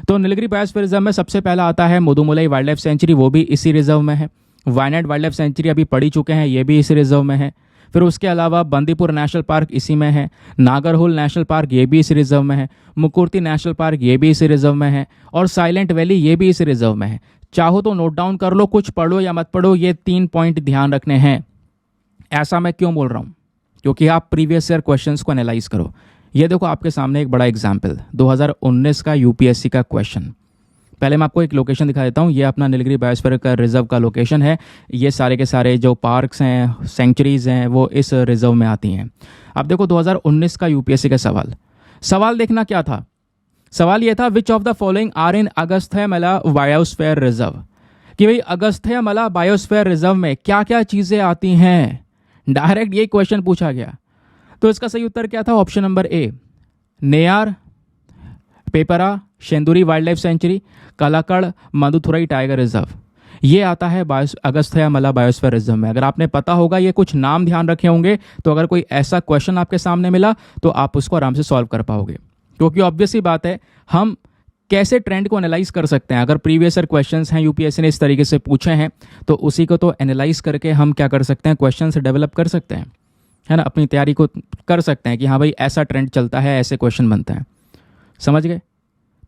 तो नीलगिरी बायोस्फीयर रिजर्व में सबसे पहला आता है मुदुमलाई वाइल्ड लाइफ सेंचुरी, वो भी इसी रिजर्व में है। वायनाड वाइल्ड लाइफ सेंचुरी अभी पढ़ी चुके हैं, ये भी इसी रिजर्व में है। फिर उसके अलावा बंदीपुर नेशनल पार्क इसी में है, नागरहोल नेशनल पार्क ये भी इसी रिजर्व में है, मुकुर्ती नेशनल पार्क ये भी इसी रिजर्व में है, और साइलेंट वैली ये भी इसी रिजर्व में है। चाहो तो नोट डाउन कर लो, कुछ पढ़ो या मत पढ़ो, ये 3 पॉइंट ध्यान रखने हैं। ऐसा मैं क्यों बोल रहा हूँ? क्योंकि आप प्रीवियस ईयर क्वेश्चंस को एनालाइज करो। ये देखो आपके सामने एक बड़ा एग्जाम्पल, 2019 का यूपीएससी का क्वेश्चन। पहले मैं आपको एक लोकेशन दिखा देता हूँ। ये अपना नीलगिरी बायोस्फीयर का रिजर्व का लोकेशन है। ये सारे के सारे जो पार्क्स हैं, सेंचुरीज हैं, वो इस रिजर्व में आती हैं। अब देखो 2019 का यूपीएससी का सवाल देखना क्या था। सवाल ये था, which of the following are in Agasthyamala biosphere reserve, कि भाई अगस्थ्यमला बायोस्फीयर रिजर्व में क्या क्या चीज़ें आती हैं। डायरेक्ट ये क्वेश्चन पूछा गया। तो इसका सही उत्तर क्या था? Option number A, Neyyar, Peppara, Shendurney wild life sanctuary, Kalakad, Mundanthurai tiger reserve. ये आता है अगस्थ्यमला बायोस्फीयर रिजर्व में। अगर आपने पता होगा, ये कुछ नाम ध्यान रखे होंगे, तो अगर कोई ऐसा क्वेश्चन आपके सामने मिला तो आप उसको आराम से सॉल्व कर पाओगे। क्योंकि ऑब्वियस ही बात है, हम कैसे ट्रेंड को एनालाइज कर सकते हैं। अगर प्रीवियस ईयर क्वेश्चंस हैं, यूपीएससी ने इस तरीके से पूछे हैं, तो उसी को तो एनालाइज करके हम क्या कर सकते हैं, क्वेश्चन से डेवलप कर सकते हैं, है ना। अपनी तैयारी को कर सकते हैं कि हाँ भाई ऐसा ट्रेंड चलता है, ऐसे क्वेश्चन बनते हैं, समझ गए।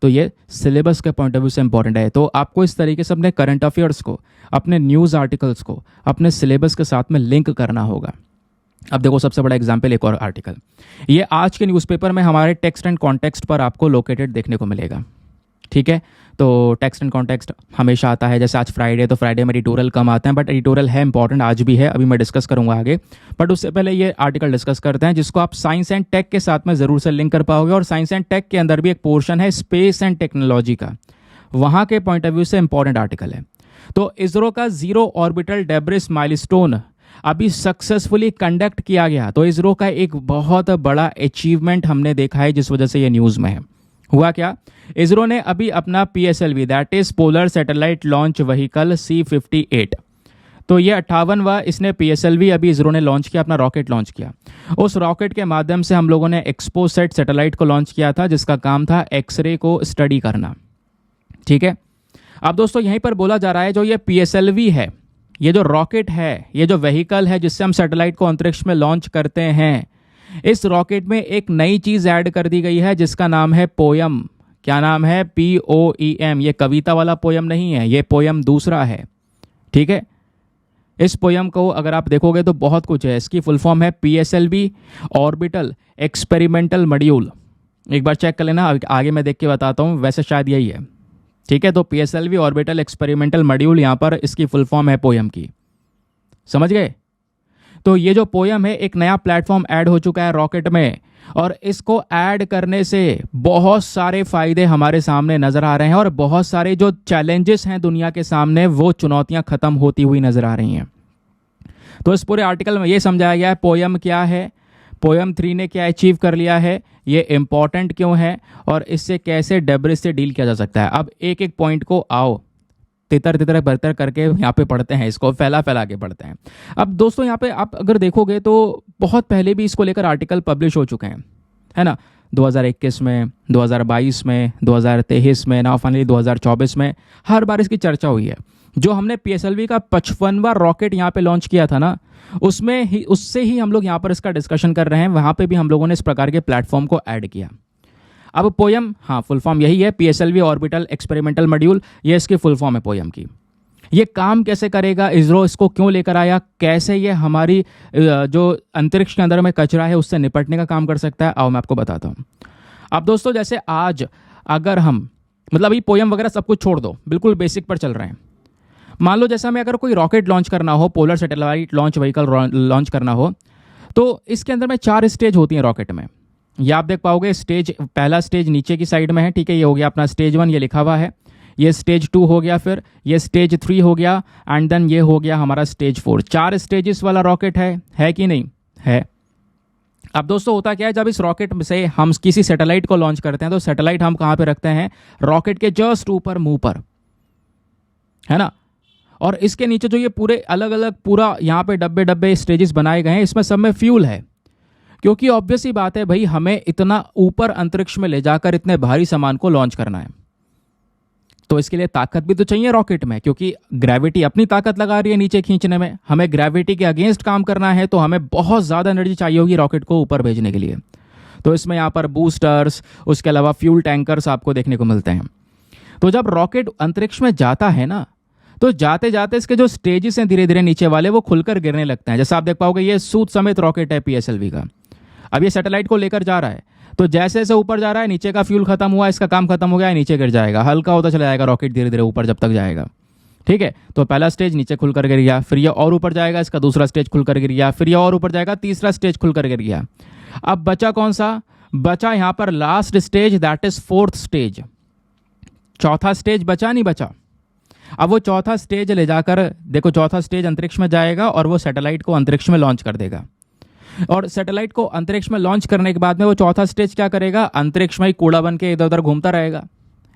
तो ये सिलेबस के पॉइंट ऑफ व्यू से इंपॉर्टेंट है। तो आपको इस तरीके से अपने करंट अफेयर्स को, अपने न्यूज़ आर्टिकल्स को अपने सिलेबस के साथ में लिंक करना होगा। अब देखो सबसे बड़ा एग्जाम्पल, एक और आर्टिकल, ये आज के न्यूज़पेपर में हमारे टेक्स्ट एंड कॉन्टेक्स्ट पर आपको लोकेटेड देखने को मिलेगा, ठीक है। तो टेक्स्ट एंड कॉन्टेक्स्ट हमेशा आता है। जैसे आज फ्राइडे, तो फ्राइडे में एडिटोरियल कम आते हैं, बट एडिटोरियल है इंपॉर्टेंट, आज भी है, अभी मैं डिस्कस करूंगा आगे। बट उससे पहले ये आर्टिकल डिस्कस करते हैं, जिसको आप साइंस एंड टेक के साथ में ज़रूर से लिंक कर पाओगे। और साइंस एंड टेक के अंदर भी एक पोर्शन है स्पेस एंड टेक्नोलॉजी का, वहाँ के पॉइंट ऑफ व्यू से इंपॉर्टेंट आर्टिकल है। तो इसरो का 0 ऑर्बिटल डेब्रिस माइलस्टोन अभी सक्सेसफुली कंडक्ट किया गया। तो इसरो का एक बहुत बड़ा अचीवमेंट हमने देखा है, जिस वजह से ये न्यूज़ में है। हुआ क्या, इसरो ने अभी अपना PSLV, that is polar satellite launch vehicle C58, तो ये 58वां इसने PSLV अभी इसरो ने लॉन्च किया, अपना रॉकेट लॉन्च किया। उस रॉकेट के माध्यम से हम लोगों ने एक्सपोसेट सैटेलाइट को लॉन्च किया था, जिसका काम था एक्सरे को स्टडी करना, ठीक है। अब दोस्तों यहीं पर बोला जा रहा है जो ये PSLV है, ये जो रॉकेट है, ये जो व्हीकल है जिससे हम सैटेलाइट को अंतरिक्ष में लॉन्च करते हैं, इस रॉकेट में एक नई चीज़ ऐड कर दी गई है जिसका नाम है पोयम। क्या नाम है? POEM। ये कविता वाला पोयम नहीं है, ये पोयम दूसरा है। ठीक है, इस पोयम को अगर आप देखोगे तो बहुत कुछ है। इसकी फुल फॉर्म है PSLV ऑर्बिटल एक्सपेरिमेंटल मॉड्यूल। एक बार चेक कर लेना, आगे मैं देख के बताता हूँ, वैसे शायद यही है। ठीक है, तो PSLV ऑर्बिटल एक्सपेरिमेंटल मॉड्यूल, यहाँ पर इसकी फुल फॉर्म है पोयम की। समझ गए? तो ये जो पोयम है, एक नया प्लेटफॉर्म ऐड हो चुका है रॉकेट में, और इसको ऐड करने से बहुत सारे फायदे हमारे सामने नजर आ रहे हैं और बहुत सारे जो चैलेंजेस हैं दुनिया के सामने, वो चुनौतियां खत्म होती हुई नजर आ रही हैं। तो इस पूरे आर्टिकल में ये समझाया गया है पोयम क्या है, पोयम 3 ने क्या अचीव कर लिया है, ये इंपॉर्टेंट क्यों है, और इससे कैसे डेब्रिस से डील किया जा सकता है। अब एक एक पॉइंट को आओ तितर तितर बरतर करके यहाँ पे पढ़ते हैं, इसको फैला फैला के पढ़ते हैं। अब दोस्तों यहाँ पे आप अगर देखोगे तो बहुत पहले भी इसको लेकर आर्टिकल पब्लिश हो चुके हैं, है ना। 2021 में, 2022 में, 2023 में, ना फाइनली 2024 में हर बार इसकी चर्चा हुई है। जो हमने PSLV का 55वां रॉकेट यहाँ पे लॉन्च किया था ना, उससे ही हम लोग यहाँ पर इसका डिस्कशन कर रहे हैं। वहाँ पे भी हम लोगों ने इस प्रकार के प्लेटफॉर्म को ऐड किया। अब पोयम, हाँ फुल फॉर्म यही है, PSLV ऑर्बिटल एक्सपेरिमेंटल मॉड्यूल, ये इसकी फुल फॉर्म है पोयम की। ये काम कैसे करेगा, इसरो इसको क्यों लेकर आया, कैसे ये हमारी जो अंतरिक्ष के अंदर में कचरा है उससे निपटने का काम कर सकता है, आओ मैं आपको बताता हूँ। अब दोस्तों जैसे आज अगर हम, मतलब अभी पोयम वगैरह सब कुछ छोड़ दो, बिल्कुल बेसिक पर चल रहे हैं। मान लो जैसा हमें अगर कोई रॉकेट लॉन्च करना हो, polar satellite launch vehicle launch करना हो, तो इसके अंदर में 4 स्टेज होती हैं रॉकेट में। ये आप देख पाओगे, पहला स्टेज नीचे की साइड में है। ठीक है, ये हो गया अपना स्टेज 1, ये लिखा हुआ है। ये स्टेज 2 हो गया, फिर ये स्टेज 3 हो गया, एंड देन ये हो गया हमारा स्टेज 4। 4 स्टेजेस वाला रॉकेट है कि नहीं है। अब दोस्तों होता क्या है, जब इस रॉकेट से हम किसी सैटेलाइट को लॉन्च करते हैं तो सैटेलाइट हम कहाँ पे रखते हैं? रॉकेट के जस्ट ऊपर, मुंह पर, है ना। और इसके नीचे जो ये पूरे अलग अलग पूरा यहाँ पे डब्बे डब्बे स्टेजेस बनाए गए हैं, इसमें सब में फ्यूल है। क्योंकि ऑब्वियस ही बात है भाई, हमें इतना ऊपर अंतरिक्ष में ले जाकर इतने भारी सामान को लॉन्च करना है, तो इसके लिए ताकत भी तो चाहिए रॉकेट में, क्योंकि ग्रेविटी अपनी ताकत लगा रही है नीचे खींचने में। हमें ग्रेविटी के अगेंस्ट काम करना है, तो हमें बहुत ज़्यादा एनर्जी चाहिए होगी रॉकेट को ऊपर भेजने के लिए। तो इसमें यहाँ पर बूस्टर्स, उसके अलावा फ्यूल टैंकर्स आपको देखने को मिलते हैं। तो जब रॉकेट अंतरिक्ष में जाता है ना, तो जाते जाते इसके जो स्टेजेस हैं धीरे धीरे नीचे वाले, वो खुलकर गिरने लगते हैं। जैसा आप देख पाओगे, ये सूत समेत रॉकेट है PSLV का। अब ये सैटेलाइट को लेकर जा रहा है, तो जैसे जैसे ऊपर जा रहा है, नीचे का फ्यूल खत्म हुआ, इसका काम खत्म हो गया, नीचे गिर जाएगा। हल्का होता चला जाएगा रॉकेट धीरे धीरे ऊपर जब तक जाएगा। ठीक है, तो पहला स्टेज नीचे खुलकर गिर गया, फिर ये और ऊपर जाएगा, इसका दूसरा स्टेज खुलकर गिर गया, फिर ये और ऊपर जाएगा, तीसरा स्टेज खुलकर गिर गया। अब बचा कौन सा? बचा यहाँ पर last stage, that is 4th stage. चौथा स्टेज बचा नहीं बचा। अब वो चौथा स्टेज ले जाकर देखो, चौथा स्टेज अंतरिक्ष में जाएगा और वो सैटेलाइट को अंतरिक्ष में लॉन्च कर देगा। और सैटेलाइट को अंतरिक्ष में लॉन्च करने के बाद में वो चौथा स्टेज क्या करेगा? अंतरिक्ष में ही कूड़ा बन के इधर उधर घूमता रहेगा।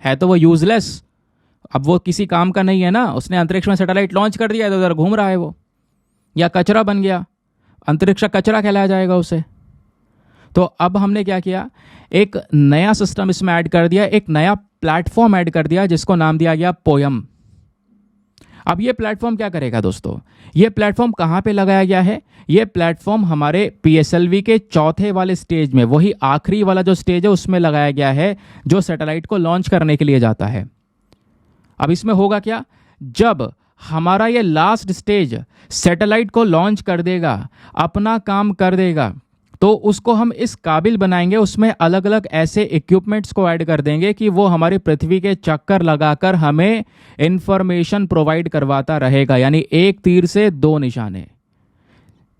है तो वो यूजलेस, अब वो किसी काम का नहीं है ना। उसने अंतरिक्ष में सैटेलाइट लॉन्च कर दिया, इधर उधर घूम रहा है वो, या कचरा बन गया, अंतरिक्ष का कचरा कहलाया जाएगा उसे। तो अब हमने क्या किया, एक नया सिस्टम इसमें ऐड कर दिया, एक नया प्लेटफॉर्म ऐड कर दिया, जिसको नाम दिया गया पोयम। अब ये प्लेटफॉर्म क्या करेगा दोस्तों? ये प्लेटफॉर्म कहाँ पे लगाया गया है? ये प्लेटफॉर्म हमारे PSLV के चौथे वाले स्टेज में, वही आखिरी वाला जो स्टेज है उसमें लगाया गया है, जो सैटेलाइट को लॉन्च करने के लिए जाता है। अब इसमें होगा क्या, जब हमारा ये लास्ट स्टेज सैटेलाइट को लॉन्च कर देगा, अपना काम कर देगा, तो उसको हम इस काबिल बनाएंगे, उसमें अलग अलग ऐसे इक्विपमेंट्स को ऐड कर देंगे कि वो हमारी पृथ्वी के चक्कर लगाकर हमें इंफॉर्मेशन प्रोवाइड करवाता रहेगा। यानी एक तीर से 2 निशाने।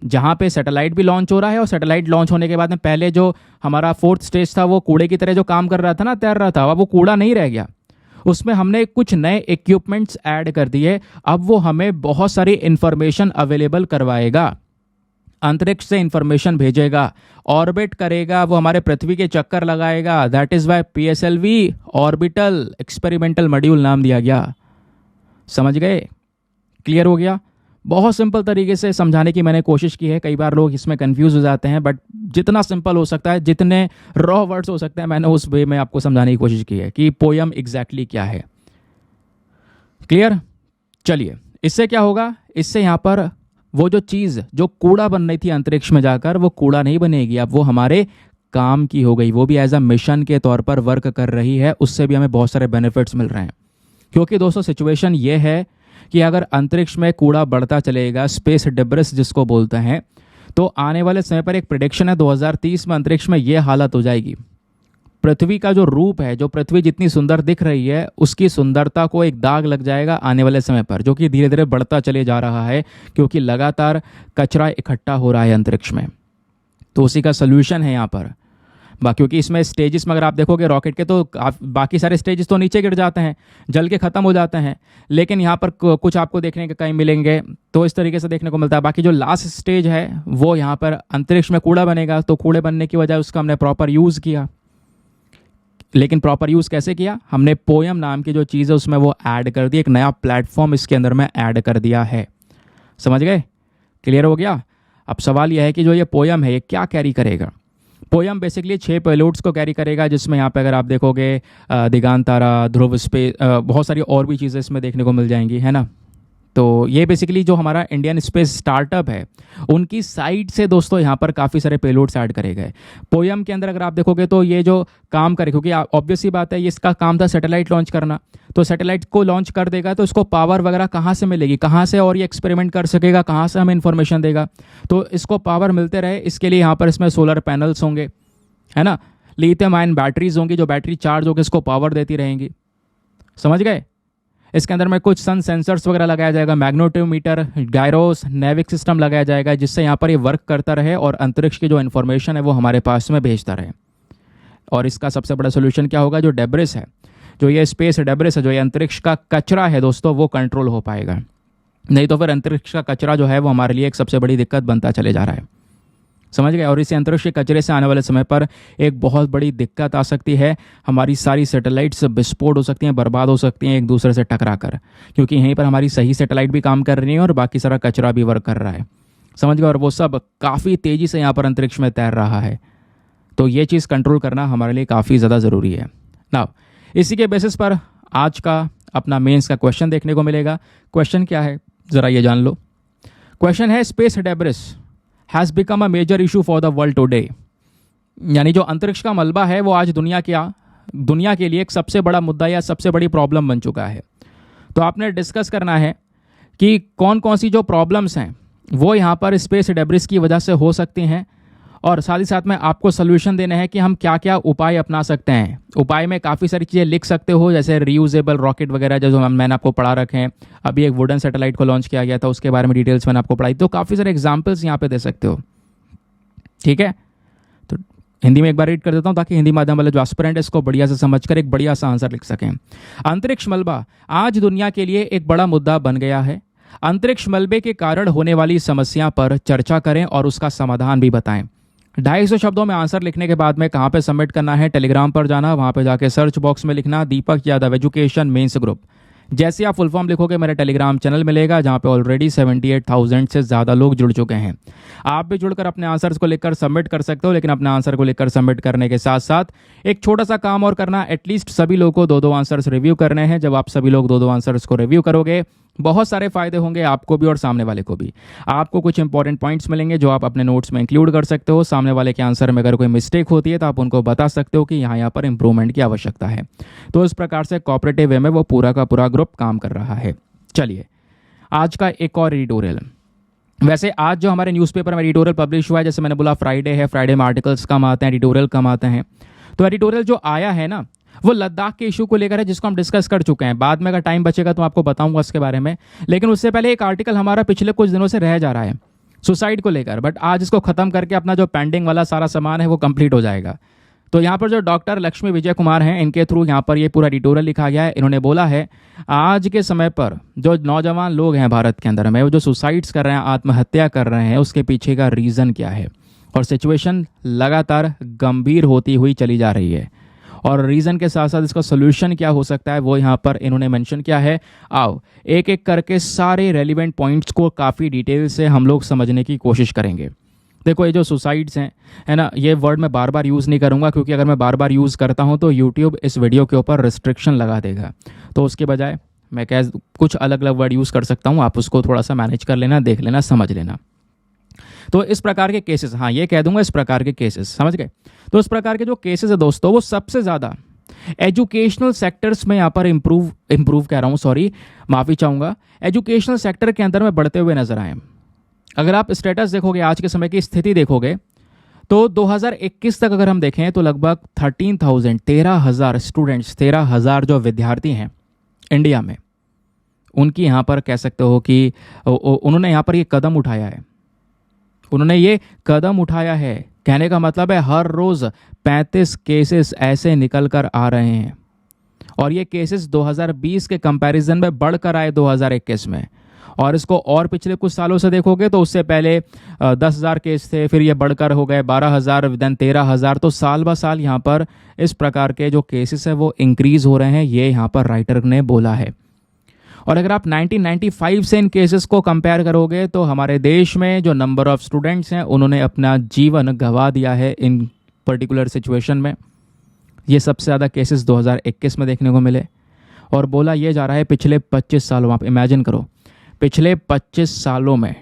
जहाँ पे सैटेलाइट भी लॉन्च हो रहा है, और सैटेलाइट लॉन्च होने के बाद में पहले जो हमारा 4th स्टेज था, वो कूड़े की तरह जो काम कर रहा था ना, तैर रहा था, अब वो कूड़ा नहीं रह गया। उसमें हमने कुछ नए इक्विपमेंट्स ऐड कर दिए। अब वो हमें बहुत सारी इंफॉर्मेशन अवेलेबल करवाएगा, अंतरिक्ष से इंफॉर्मेशन भेजेगा, ऑर्बिट करेगा, वो हमारे पृथ्वी के चक्कर लगाएगा। That is why PSLV orbital experimental module नाम दिया गया। समझ गए? क्लियर हो गया? बहुत सिंपल तरीके से समझाने की मैंने कोशिश की है। कई बार लोग इसमें कंफ्यूज हो जाते हैं, बट जितना सिंपल हो सकता है, जितने रॉ वर्ड्स हो सकते हैं, मैंने उस वे में आपको समझाने की कोशिश की है कि पोयम एग्जैक्टली क्या है। क्लियर। चलिए, इससे क्या होगा, इससे यहाँ पर वो जो चीज़ जो कूड़ा बन रही थी अंतरिक्ष में जाकर, वो कूड़ा नहीं बनेगी, अब वो हमारे काम की हो गई, वो भी एज अ मिशन के तौर पर वर्क कर रही है। उससे भी हमें बहुत सारे बेनिफिट्स मिल रहे हैं। क्योंकि दोस्तों सिचुएशन ये है कि अगर अंतरिक्ष में कूड़ा बढ़ता चलेगा, स्पेस डिब्रिस जिसको बोलते हैं, तो आने वाले समय पर एक प्रेडिक्शन है 2030 में अंतरिक्ष में ये हालत हो जाएगी। पृथ्वी का जो रूप है, जो पृथ्वी जितनी सुंदर दिख रही है, उसकी सुंदरता को एक दाग लग जाएगा आने वाले समय पर, जो कि धीरे धीरे बढ़ता चले जा रहा है क्योंकि लगातार कचरा इकट्ठा हो रहा है अंतरिक्ष में। तो उसी का सोल्यूशन है यहाँ पर। क्योंकि इसमें स्टेजेस में अगर आप देखोगे रॉकेट के, तो बाकी सारे स्टेजेस तो नीचे गिर जाते हैं, जल के ख़त्म हो जाते हैं, लेकिन यहाँ पर कुछ आपको देखने के कहीं मिलेंगे, तो इस तरीके से देखने को मिलता है। बाकी जो लास्ट स्टेज है वो यहाँ पर अंतरिक्ष में कूड़ा बनेगा, तो कूड़े बनने की वजह उसका हमने प्रॉपर यूज़ किया। लेकिन प्रॉपर यूज़ कैसे किया, हमने पोयम नाम की जो चीज़ है उसमें वो ऐड कर दी, एक नया प्लेटफॉर्म इसके अंदर में ऐड कर दिया है। समझ गए, क्लियर हो गया। अब सवाल यह है कि जो ये पोयम है ये क्या कैरी करेगा। पोयम बेसिकली 6 पेलोड्स को कैरी करेगा, जिसमें यहाँ पे अगर आप देखोगे दिगांत तारा, ध्रुव स्पेस, बहुत सारी और भी चीज़ें इसमें देखने को मिल जाएंगी, है ना। तो ये बेसिकली जो हमारा इंडियन स्पेस स्टार्टअप है उनकी साइड से दोस्तों यहाँ पर काफ़ी सारे पेलोड्स ऐड करे गए। पोयम के अंदर अगर आप देखोगे तो ये जो काम करे, क्योंकि ऑब्वियस सी बात है ये इसका काम था सैटेलाइट लॉन्च करना, तो सैटेलाइट को लॉन्च कर देगा तो इसको पावर वगैरह कहाँ से मिलेगी, कहाँ से और ये एक्सपेरिमेंट कर सकेगा, कहाँ से हमें इन्फॉर्मेशन देगा। तो इसको पावर मिलते रहे इसके लिए यहाँ पर इसमें सोलर पैनल्स होंगे, है ना, लिथियम आयन बैटरीज होंगी, जो बैटरी चार्ज होकर इसको पावर देती रहेंगी। समझ गए। इसके अंदर में कुछ सन सेंसर्स वगैरह लगाया जाएगा, मैग्नेटोमीटर, गायरोस, नेविक सिस्टम लगाया जाएगा, जिससे यहाँ पर ये वर्क करता रहे और अंतरिक्ष की जो इन्फॉर्मेशन है वो हमारे पास में भेजता रहे। और इसका सबसे बड़ा सोल्यूशन क्या होगा, जो डेब्रिस है, जो ये स्पेस डेब्रिस है, जो ये अंतरिक्ष का कचरा है दोस्तों, वो कंट्रोल हो पाएगा। नहीं तो फिर अंतरिक्ष का कचरा जो है वो हमारे लिए एक सबसे बड़ी दिक्कत बनता चले जा रहा है। समझ गए। और इसी अंतरिक्ष के कचरे से आने वाले समय पर एक बहुत बड़ी दिक्कत आ सकती है, हमारी सारी सैटेलाइट्स विस्फोट हो सकती हैं, बर्बाद हो सकती हैं एक दूसरे से टकरा कर, क्योंकि यहीं पर हमारी सही सैटेलाइट भी काम कर रही है और बाकी सारा कचरा भी वर्क कर रहा है। समझ गए। और वो सब काफ़ी तेज़ी से यहाँ पर अंतरिक्ष में तैर रहा है। तो ये चीज़ कंट्रोल करना हमारे लिए काफ़ी ज़्यादा ज़रूरी है। नाउ इसी के बेसिस पर आज का अपना मेंस का क्वेश्चन देखने को मिलेगा। क्वेश्चन क्या है ज़रा ये जान लो। क्वेश्चन है, space debris has become a major issue for the world today. यानी जो अंतरिक्ष का मलबा है वो आज दुनिया के लिए एक सबसे बड़ा मुद्दा या सबसे बड़ी प्रॉब्लम बन चुका है। तो आपने डिस्कस करना है कि कौन कौन सी जो प्रॉब्लम्स हैं वो यहाँ पर स्पेस डेब्रिस की वजह से हो सकती हैं, और साथ ही साथ में आपको सोल्यूशन देना है कि हम क्या क्या उपाय अपना सकते हैं। उपाय में काफ़ी सारी चीज़ें लिख सकते हो, जैसे रीयूजेबल रॉकेट वगैरह जो मैंने आपको पढ़ा रखे हैं। अभी एक वुडन सैटेलाइट को लॉन्च किया गया था, उसके बारे में डिटेल्स मैंने आपको पढ़ाई, तो काफ़ी सारे एग्जाम्पल्स यहाँ पे दे सकते हो। ठीक है, तो हिंदी में एक बार रीड कर देता हूँ ताकि हिंदी माध्यम वाले जो एस्पिरेंट है इसको बढ़िया से समझकर एक बढ़िया सा आंसर लिख सकें। अंतरिक्ष मलबा आज दुनिया के लिए एक बड़ा मुद्दा बन गया है। अंतरिक्ष मलबे के कारण होने वाली समस्या पर चर्चा करें और उसका समाधान भी बताएं। 250 शब्दों में आंसर लिखने के बाद में कहाँ पे सबमिट करना है, टेलीग्राम पर जाना, वहाँ पे जाके सर्च बॉक्स में लिखना दीपक यादव एजुकेशन मेंस ग्रुप। जैसे आप फुल फॉर्म लिखोगे मेरा टेलीग्राम चैनल मिलेगा, जहाँ पे ऑलरेडी 78,000 से ज़्यादा लोग जुड़ चुके हैं। आप भी जुड़कर अपने आंसर्स को लिखकर सबमिट कर सकते हो, लेकिन अपने आंसर को लिखकर सबमिट करने के साथ साथ एक छोटा सा काम और करना, एटलीस्ट सभी लोगों को 2-2 आंसर्स रिव्यू करने हैं। जब आप सभी लोग 2-2 आंसर्स को रिव्यू करोगे बहुत सारे फायदे होंगे आपको भी और सामने वाले को भी। आपको कुछ इंपॉर्टेंट पॉइंट्स मिलेंगे जो आप अपने नोट्स में इंक्लूड कर सकते हो। सामने वाले के आंसर में अगर कोई मिस्टेक होती है तो आप उनको बता सकते हो कि यहाँ पर इंप्रूवमेंट की आवश्यकता है। तो इस प्रकार से कोऑपरेटिव वे में वो पूरा का पूरा ग्रुप काम कर रहा है। चलिए आज का एक और एडिटोरियल। वैसे आज जो हमारे न्यूज़पेपर में एडिटोरियल पब्लिश हुआ है, जैसे मैंने बोला फ्राइडे है, फ्राइडे में आर्टिकल्स कम आते हैं, एडिटोरियल कम आते हैं। तो एडिटोरियल जो आया है ना वो लद्दाख के इशू को लेकर है, जिसको हम डिस्कस कर चुके हैं। बाद में अगर टाइम बचेगा तो आपको बताऊंगा उसके बारे में, लेकिन उससे पहले एक आर्टिकल हमारा पिछले कुछ दिनों से रह जा रहा है सुसाइड को लेकर, बट आज इसको खत्म करके अपना जो पेंडिंग वाला सारा सामान है वो कंप्लीट हो जाएगा। तो यहाँ पर जो डॉक्टर लक्ष्मी विजय कुमार हैं, इनके थ्रू यहाँ पर ये पूरा एडिटोरियल लिखा गया है। इन्होंने बोला है आज के समय पर जो नौजवान लोग हैं भारत के अंदर में, वो जो सुसाइड्स कर रहे हैं, आत्महत्या कर रहे हैं, उसके पीछे का रीज़न क्या है। और सिचुएशन लगातार गंभीर होती हुई चली जा रही है, और रीज़न के साथ साथ इसका सोल्यूशन क्या हो सकता है वो यहाँ पर इन्होंने मेंशन किया है। आओ एक एक करके सारे रेलिवेंट पॉइंट्स को काफ़ी डिटेल से हम लोग समझने की कोशिश करेंगे। देखो ये जो सुसाइड्स हैं, है ना, ये वर्ड मैं बार बार यूज़ नहीं करूँगा, क्योंकि अगर मैं बार बार यूज़ करता हूँ तो यूट्यूब इस वीडियो के ऊपर रिस्ट्रिक्शन लगा देगा। तो उसके बजाय मैं क्या कुछ अलग अलग वर्ड यूज़ कर सकता हूँ, आप उसको थोड़ा सा मैनेज कर लेना, देख लेना, समझ लेना। तो इस प्रकार के केसेस, हाँ ये कह दूंगा, इस प्रकार के केसेस, समझ गए। तो इस प्रकार के जो केसेस है दोस्तों, वो सबसे ज़्यादा एजुकेशनल सेक्टर्स में यहाँ पर इम्प्रूव कह रहा हूँ, सॉरी माफ़ी चाहूँगा, एजुकेशनल सेक्टर के अंदर में बढ़ते हुए नजर आए। अगर आप स्टेटस देखोगे, आज के समय की स्थिति देखोगे, तो 2021 तक अगर हम देखें तो लगभग 13,000 स्टूडेंट्स, 13,000 जो विद्यार्थी हैं इंडिया में, उनकी यहाँ पर कह सकते हो कि उन्होंने यहाँ पर ये कदम उठाया है। उन्होंने ये कदम उठाया है, कहने का मतलब है हर रोज़ 35 केसेस ऐसे निकल कर आ रहे हैं, और ये केसेस 2020 के कंपैरिजन में बढ़कर आए 2021 में। और इसको और पिछले कुछ सालों से देखोगे तो उससे पहले 10,000 केस थे, फिर ये बढ़कर हो गए 12,000, देन 13,000। तो साल ब साल यहाँ पर इस प्रकार के जो केसेस है वो इंक्रीज हो रहे हैं, ये यहाँ पर राइटर ने बोला है। और अगर आप 1995 से इन केसेस को कंपेयर करोगे तो हमारे देश में जो नंबर ऑफ स्टूडेंट्स हैं उन्होंने अपना जीवन गंवा दिया है इन पर्टिकुलर सिचुएशन में। ये सबसे ज़्यादा केसेस 2021 में देखने को मिले, और बोला ये जा रहा है पिछले 25 सालों में, आप इमेजिन करो, पिछले 25 सालों में,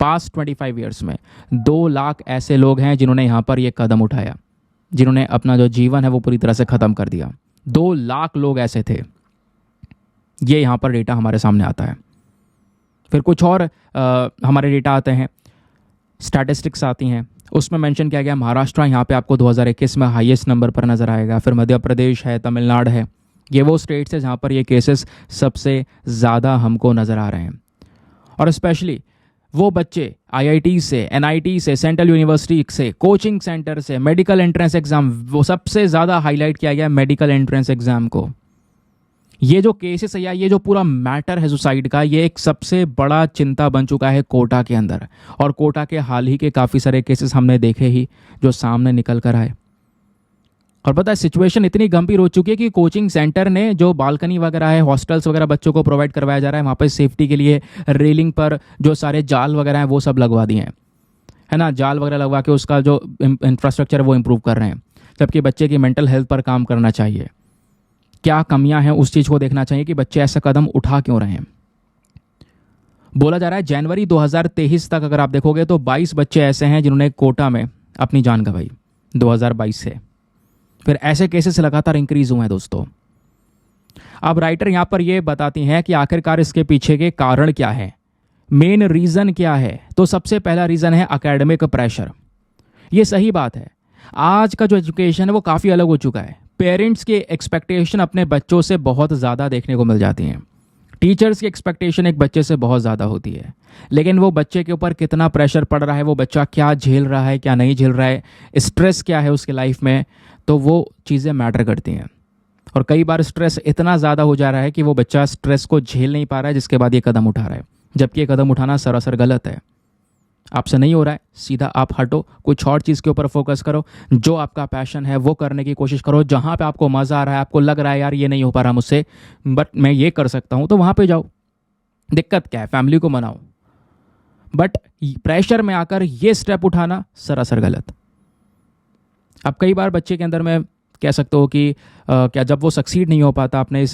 पास्ट 25 ईयर्स में 2 लाख ऐसे लोग हैं जिन्होंने यहाँ पर ये कदम उठाया, जिन्होंने अपना जो जीवन है वो पूरी तरह से ख़त्म कर दिया। 2 लाख लोग ऐसे थे, ये यहाँ पर डेटा हमारे सामने आता है। फिर कुछ और हमारे डेटा आते हैं, स्टैटिस्टिक्स आती हैं, उसमें मेंशन किया गया महाराष्ट्र यहाँ पे आपको 2021 में हाईएस्ट नंबर पर नज़र आएगा। फिर मध्य प्रदेश है, तमिलनाडु है, ये वो स्टेट्स है जहाँ पर ये केसेस सबसे ज़्यादा हमको नज़र आ रहे हैं। और स्पेशली वो बच्चे आईआईटी से, एनआईटी से, सेंट्रल यूनिवर्सिटी से, कोचिंग सेंटर से, मेडिकल एंट्रेंस एग्ज़ाम, वो सबसे ज़्यादा हाईलाइट किया गया मेडिकल एंट्रेंस एग्ज़ाम को। ये जो केसेस है या ये जो पूरा मैटर है सुसाइड का, ये एक सबसे बड़ा चिंता बन चुका है कोटा के अंदर। और कोटा के हाल ही के काफ़ी सारे केसेस हमने देखे ही जो सामने निकल कर आए। और पता है सिचुएशन इतनी गंभीर हो चुकी है कि कोचिंग सेंटर ने जो बालकनी वगैरह है, हॉस्टल्स वगैरह बच्चों को प्रोवाइड करवाया जा रहा है, वहाँ पर सेफ्टी के लिए रेलिंग पर जो सारे जाल वगैरह हैं वो सब लगवा दिए हैं, है ना, जाल वगैरह लगवा के उसका जो इंफ्रास्ट्रक्चर है वो इम्प्रूव कर रहे हैं। जबकि बच्चे की मेंटल हेल्थ पर काम करना चाहिए, क्या कमियां हैं उस चीज़ को देखना चाहिए कि बच्चे ऐसा कदम उठा क्यों रहे हैं। बोला जा रहा है जनवरी 2023 तक अगर आप देखोगे तो 22 बच्चे ऐसे हैं जिन्होंने कोटा में अपनी जान गंवाई 2022 से। फिर ऐसे केसेस लगातार इंक्रीज हुए हैं दोस्तों। अब राइटर यहां पर यह बताती हैं कि आखिरकार इसके पीछे के कारण क्या है, मेन रीजन क्या है। तो सबसे पहला रीजन है एकेडमिक प्रेशर। ये सही बात है, आज का जो एजुकेशन है वो काफ़ी अलग हो चुका है। पेरेंट्स की एक्सपेक्टेशन अपने बच्चों से बहुत ज़्यादा देखने को मिल जाती हैं, टीचर्स की एक्सपेक्टेशन एक बच्चे से बहुत ज़्यादा होती है, लेकिन वो बच्चे के ऊपर कितना प्रेशर पड़ रहा है, वो बच्चा क्या झेल रहा है, क्या नहीं झेल रहा है, स्ट्रेस क्या है उसके लाइफ में, तो वो चीज़ें मैटर करती हैं। और कई बार स्ट्रेस इतना ज़्यादा हो जा रहा है कि वो बच्चा स्ट्रेस को झेल नहीं पा रहा है, जिसके बाद ये कदम उठा रहा है, जबकि ये कदम उठाना सरासर गलत है। आपसे नहीं हो रहा है, सीधा आप हटो, कुछ और चीज़ के ऊपर फोकस करो, जो आपका पैशन है वो करने की कोशिश करो। जहाँ पे आपको मज़ा आ रहा है, आपको लग रहा है यार ये नहीं हो पा रहा मुझसे, बट मैं ये कर सकता हूँ, तो वहाँ पे जाओ। दिक्कत क्या है, फैमिली को मनाओ, बट प्रेशर में आकर ये स्टेप उठाना सरासर गलत। अब कई बार बच्चे के अंदर में कह सकते हो कि क्या जब वो सक्सीड नहीं हो पाता अपने इस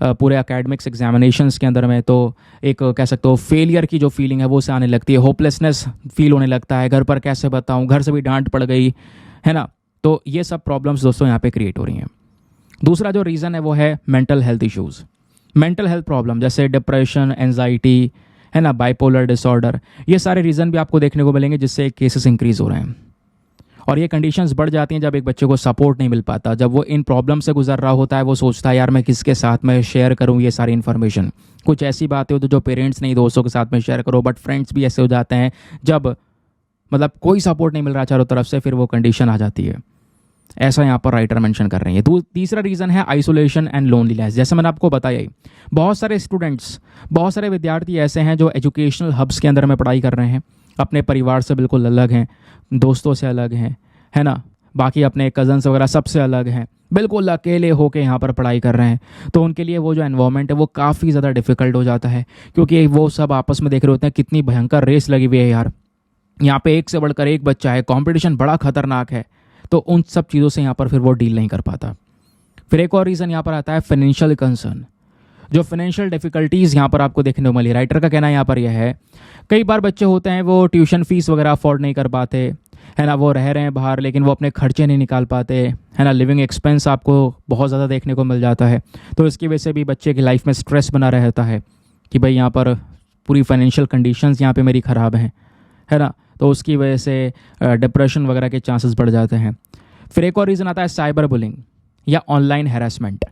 पूरे एकेडमिक्स एग्जामिनेशंस के अंदर में, तो एक कह सकते हो फेलियर की जो फीलिंग है वो से आने लगती है, होपलेसनेस फील होने लगता है, घर पर कैसे बताऊं, घर से भी डांट पड़ गई, है ना। तो ये सब प्रॉब्लम्स दोस्तों यहाँ पे क्रिएट हो रही हैं। दूसरा जो रीज़न है वो है mental health issues, mental health problem जैसे डिप्रेशन, एंजाइटी, है ना, बाइपोलर डिसऑर्डर, ये सारे रीज़न भी आपको देखने को मिलेंगे जिससे केसेस इंक्रीज़ हो रहे हैं। और ये कंडीशंस बढ़ जाती हैं जब एक बच्चे को सपोर्ट नहीं मिल पाता, जब वो इन प्रॉब्लम से गुजर रहा होता है, वो सोचता है यार मैं किसके साथ में शेयर करूं ये सारी इन्फॉर्मेशन। कुछ ऐसी बातें हो तो जो पेरेंट्स नहीं, दोस्तों के साथ में शेयर करो, बट फ्रेंड्स भी ऐसे हो जाते हैं जब मतलब कोई सपोर्ट नहीं मिल रहा चारों तरफ से, फिर वो कंडीशन आ जाती है। ऐसा यहाँ पर राइटर मेंशन कर रहे हैं। तीसरा रीज़न है आइसोलेशन एंड लोनलीनेस। जैसे मैंने आपको बताया ही, बहुत सारे स्टूडेंट्स, बहुत सारे विद्यार्थी ऐसे हैं जो एजुकेशनल हब्स के अंदर में पढ़ाई कर रहे हैं, अपने परिवार से बिल्कुल अलग हैं, दोस्तों से अलग हैं, है ना, बाकी अपने कज़न्स वगैरह सबसे अलग हैं, बिल्कुल अकेले होकर यहाँ पर पढ़ाई कर रहे हैं। तो उनके लिए वो जो एनवायरनमेंट है वो काफ़ी ज़्यादा डिफिकल्ट हो जाता है, क्योंकि वो सब आपस में देख रहे होते हैं कितनी भयंकर रेस लगी हुई है यार, यहाँ पे एक से बढ़कर एक बच्चा है, कंपटीशन बड़ा खतरनाक है। तो उन सब चीज़ों से यहाँ पर फिर वो डील नहीं कर पाता। फिर एक और रीज़न यहाँ पर आता है फाइनेंशियल कंसर्न। जो फाइनेंशियल डिफ़िकल्टीज़ यहाँ पर आपको देखने को मिली, राइटर का कहना यहाँ पर यह है कई बार बच्चे होते हैं वो ट्यूशन फ़ीस वगैरह अफोर्ड नहीं कर पाते, है ना, वो रह रहे हैं बाहर लेकिन वो अपने खर्चे नहीं निकाल पाते, है ना, लिविंग एक्सपेंस आपको बहुत ज़्यादा देखने को मिल जाता है। तो इसकी वजह से भी बच्चे की लाइफ में स्ट्रेस बना रहता है कि भाई यहाँ पर पूरी फाइनेंशियल कंडीशंस यहाँ पे मेरी ख़राब हैं, है ना, तो उसकी वजह से डिप्रेशन वगैरह के चांसेस बढ़ जाते हैं। फिर एक और रीज़न आता है साइबर बुलिंग या ऑनलाइन हैरेसमेंट।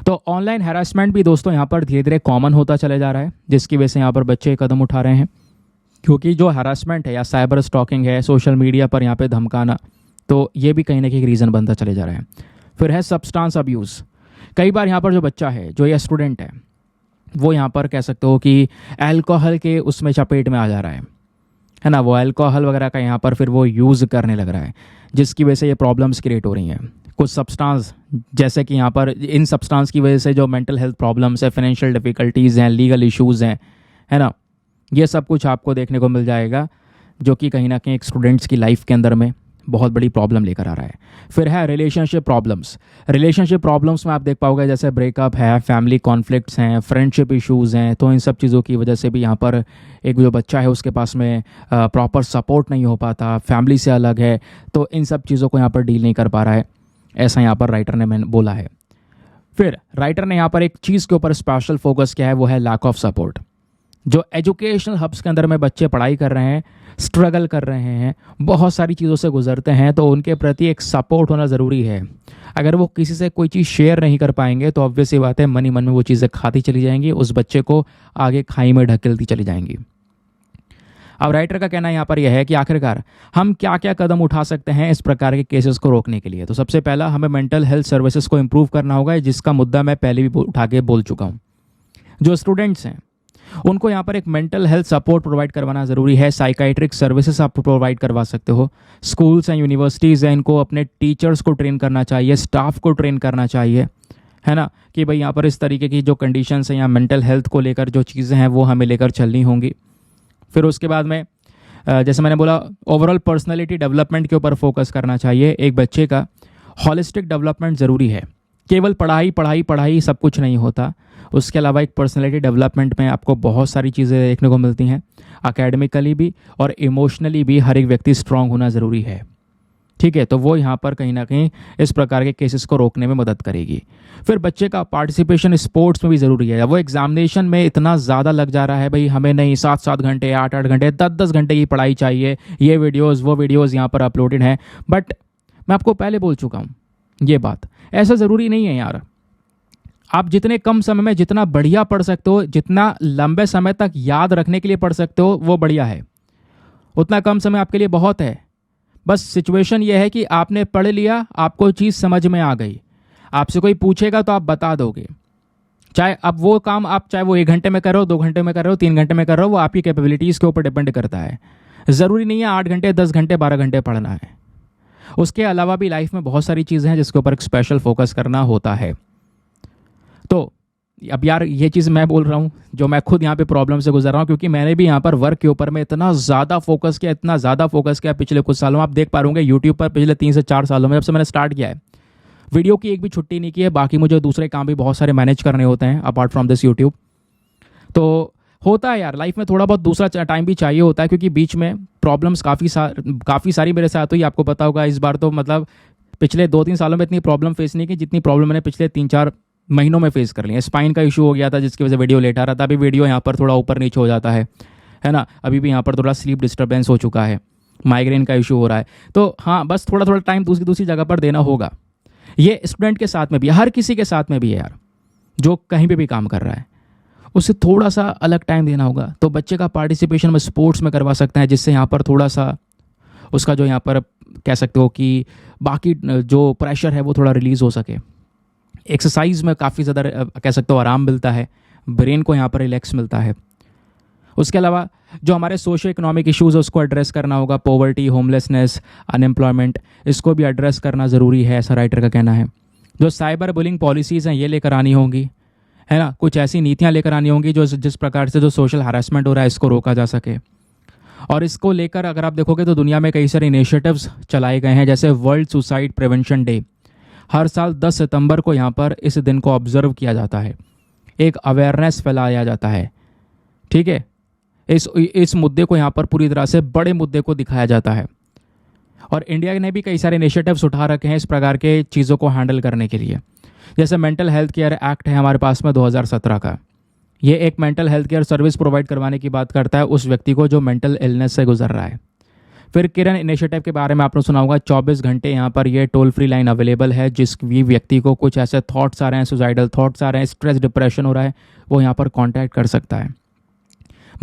तो ऑनलाइन हैरेसमेंट भी दोस्तों यहाँ पर धीरे धीरे कॉमन होता चले जा रहा है, जिसकी वजह से यहाँ पर बच्चे कदम उठा रहे हैं, क्योंकि जो हैरेसमेंट है या साइबर स्टॉकिंग है, सोशल मीडिया पर यहाँ पे धमकाना, तो ये भी कहीं ना कहीं रीज़न बनता चले जा रहा है। फिर है सब्सटेंस अब्यूज़। कई बार यहाँ पर जो बच्चा है, जो ये स्टूडेंट है, वो यहाँ पर कह सकते हो कि अल्कोहल के उसमें चपेट में आ जा रहा है ना, वो अल्कोहल वगैरह का यहाँ पर फिर वो यूज़ करने लग रहा है, जिसकी वजह से ये प्रॉब्लम्स क्रिएट हो रही हैं। कुछ सब्सटेंस जैसे कि यहाँ पर इन सब्सटेंस की वजह से जो मेंटल हेल्थ प्रॉब्लम्स है, फाइनेंशियल डिफ़िकल्टीज़ हैं, लीगल इश्यूज़ हैं, है ना, ये सब कुछ आपको देखने को मिल जाएगा, जो कि कहीं ना कहीं एक स्टूडेंट्स की लाइफ के अंदर में बहुत बड़ी प्रॉब्लम लेकर आ रहा है। फिर है रिलेशनशिप प्रॉब्लम्स। रिलेशनशिप प्रॉब्लम्स में आप देख पाओगे जैसे ब्रेकअप है, फैमिली कॉन्फ्लिक्ट्स हैं, फ्रेंडशिप इश्यूज़ हैं। तो इन सब चीज़ों की वजह से भी यहाँ पर एक जो बच्चा है उसके पास में प्रॉपर सपोर्ट नहीं हो पाता, फैमिली से अलग है, तो इन सब चीज़ों को यहाँ पर डील नहीं कर पा रहा है, ऐसा यहाँ पर राइटर ने मैंने बोला है। फिर राइटर ने यहाँ पर एक चीज़ के ऊपर स्पेशल फोकस किया है, वो है लैक ऑफ सपोर्ट। जो एजुकेशनल हब्स के अंदर में बच्चे पढ़ाई कर रहे हैं, स्ट्रगल कर रहे हैं, बहुत सारी चीज़ों से गुजरते हैं, तो उनके प्रति एक सपोर्ट होना ज़रूरी है। अगर वो किसी से कोई चीज़ शेयर नहीं कर पाएंगे तो ऑब्वियस ही बात है मन ही मन में वो चीज़ें खाती चली जाएंगी, उस बच्चे को आगे खाई में ढकेलती चली जाएंगी। अब राइटर का कहना यहाँ पर यह है कि आखिरकार हम क्या क्या कदम उठा सकते हैं इस प्रकार के केसेस को रोकने के लिए। तो सबसे पहला हमें मेंटल हेल्थ सर्विसेज को इम्प्रूव करना होगा, जिसका मुद्दा मैं पहले भी उठा के बोल चुका हूँ। जो स्टूडेंट्स हैं उनको यहाँ पर एक मेंटल हेल्थ सपोर्ट प्रोवाइड करवाना ज़रूरी है। साइकाइट्रिक सर्विसेज आप प्रोवाइड करवा सकते हो। स्कूल्स हैं, यूनिवर्सिटीज़ हैं, इनको अपने टीचर्स को ट्रेन करना चाहिए, स्टाफ को ट्रेन करना चाहिए, है ना, कि भाई यहाँ पर इस तरीके की जो कंडीशंस हैं या मेंटल हेल्थ को लेकर जो चीज़ें हैं वो हमें लेकर चलनी होंगी। फिर उसके बाद में जैसे मैंने बोला ओवरऑल पर्सनैलिटी डेवलपमेंट के ऊपर फोकस करना चाहिए। एक बच्चे का हॉलिस्टिक डेवलपमेंट ज़रूरी है, केवल पढ़ाई पढ़ाई पढ़ाई सब कुछ नहीं होता। उसके अलावा एक पर्सनैलिटी डेवलपमेंट में आपको बहुत सारी चीज़ें देखने को मिलती हैं, एकेडमिकली भी और इमोशनली भी हर एक व्यक्ति स्ट्रांग होना ज़रूरी है, ठीक है। तो वो यहाँ पर कहीं ना कहीं इस प्रकार के केसेस को रोकने में मदद करेगी। फिर बच्चे का पार्टिसिपेशन स्पोर्ट्स में भी ज़रूरी है। वो एग्जामिनेशन में इतना ज़्यादा लग जा रहा है, भाई हमें नहीं 7-7 घंटे 8-8 घंटे 10-10 घंटे की पढ़ाई चाहिए, ये वीडियोज़ वो वीडियोज़ यहाँ पर अपलोडेड हैं। बट मैं आपको पहले बोल चुका हूँ ये बात, ऐसा ज़रूरी नहीं है यार। आप जितने कम समय में जितना बढ़िया पढ़ सकते हो, जितना लंबे समय तक याद रखने के लिए पढ़ सकते हो, वो बढ़िया है। उतना कम समय आपके लिए बहुत है। बस सिचुएशन ये है कि आपने पढ़ लिया, आपको चीज़ समझ में आ गई, आपसे कोई पूछेगा तो आप बता दोगे। चाहे अब वो काम आप चाहे वो 1 घंटे में कर रहे हो, 2 घंटे में कर रहे हो, 3 घंटे में कर रहे हो, वो आपकी कैपेबिलिटीज़ के ऊपर डिपेंड करता है। ज़रूरी नहीं है 8 घंटे 10 घंटे 12 घंटे पढ़ना है। उसके अलावा भी लाइफ में बहुत सारी चीज़ें हैं जिसके ऊपर एक स्पेशल फोकस करना होता है। तो अब यार ये चीज़ मैं बोल रहा हूँ जो मैं खुद यहाँ पे प्रॉब्लम से गुजर रहा हूँ, क्योंकि मैंने भी यहाँ पर वर्क के ऊपर में इतना ज़्यादा फोकस किया पिछले कुछ सालों में। आप देख पा रहे यूट्यूब पर पिछले 3 से 4 सालों में जब से मैंने स्टार्ट किया है, वीडियो की एक भी छुट्टी नहीं की है। बाकी मुझे दूसरे काम भी बहुत सारे मैनेज करने होते हैं अपार्ट फ्रॉम दिस यूट्यूब। तो होता है यार लाइफ में थोड़ा बहुत दूसरा टाइम भी चाहिए होता है, क्योंकि बीच में प्रॉब्लम्स काफ़ी सारी मेरे साथ हुई। आपको पता होगा इस बार तो मतलब पिछले 2-3 सालों में इतनी प्रॉब्लम फेस नहीं की जितनी प्रॉब्लम मैंने पिछले 3-4 महीनों में फेस कर ली है। स्पाइन का इशू हो गया था जिसकी वजह से वीडियो लेट आ रहा था। अभी वीडियो यहाँ पर थोड़ा ऊपर नीचे हो जाता है ना। अभी भी यहाँ पर थोड़ा स्लीप डिस्टर्बेंस हो चुका है, माइग्रेन का इशू हो रहा है। तो हाँ, बस थोड़ा थोड़ा टाइम दूसरी जगह पर देना होगा। ये स्टूडेंट के साथ में भी, हर किसी के साथ में भी है यार, जो कहीं पे भी काम कर रहा है उससे थोड़ा सा अलग टाइम देना होगा। तो बच्चे का पार्टिसिपेशन में स्पोर्ट्स में करवा सकते हैं, जिससे यहाँ पर थोड़ा सा उसका जो यहाँ पर कह सकते हो कि बाकी जो प्रेशर है वो थोड़ा रिलीज़ हो सके। एक्सरसाइज में काफ़ी ज़्यादा कह सकते हो आराम मिलता है, ब्रेन को यहाँ पर रिलैक्स मिलता है। उसके अलावा जो हमारे सोशो इकोनॉमिक इश्यूज़ है उसको एड्रेस करना होगा। पॉवर्टी, होमलेसनेस, अनएम्प्लॉयमेंट, इसको भी एड्रेस करना ज़रूरी है, ऐसा राइटर का कहना है। जो साइबर बुलिंग पॉलिसीज़ हैं ये लेकर आनी होंगी, है ना। कुछ ऐसी नीतियाँ लेकर आनी होंगी जो जिस प्रकार से जो सोशल हैरेसमेंट हो रहा है इसको रोका जा सके। और इसको लेकर अगर आप देखोगे तो दुनिया में कई सारे इनिशिएटिव्स चलाए गए हैं, जैसे वर्ल्ड सुसाइड प्रिवेंशन डे। हर साल 10 सितंबर को यहाँ पर इस दिन को ऑब्जर्व किया जाता है। एक अवेयरनेस फैलाया जाता है। ठीक है, इस मुद्दे को यहाँ पर पूरी तरह से बड़े मुद्दे को दिखाया जाता है। और इंडिया ने भी कई सारे इनिशिएटिव्स उठा रखे हैं इस प्रकार के चीज़ों को हैंडल करने के लिए। जैसे मेंटल हेल्थ केयर एक्ट है हमारे पास में 2017 का। ये एक mental health care service provide करवाने की बात करता है उस व्यक्ति को जो मेंटल इलनेस से गुजर रहा है। फिर किरण इनिशिएटिव के बारे में आपने सुना होगा, 24 घंटे यहाँ पर ये टोल फ्री लाइन अवेलेबल है। जिस भी व्यक्ति को कुछ ऐसे थॉट्स आ रहे हैं, सुसाइडल थॉट्स आ रहे हैं, स्ट्रेस डिप्रेशन हो रहा है, वो यहाँ पर कॉन्टैक्ट कर सकता है।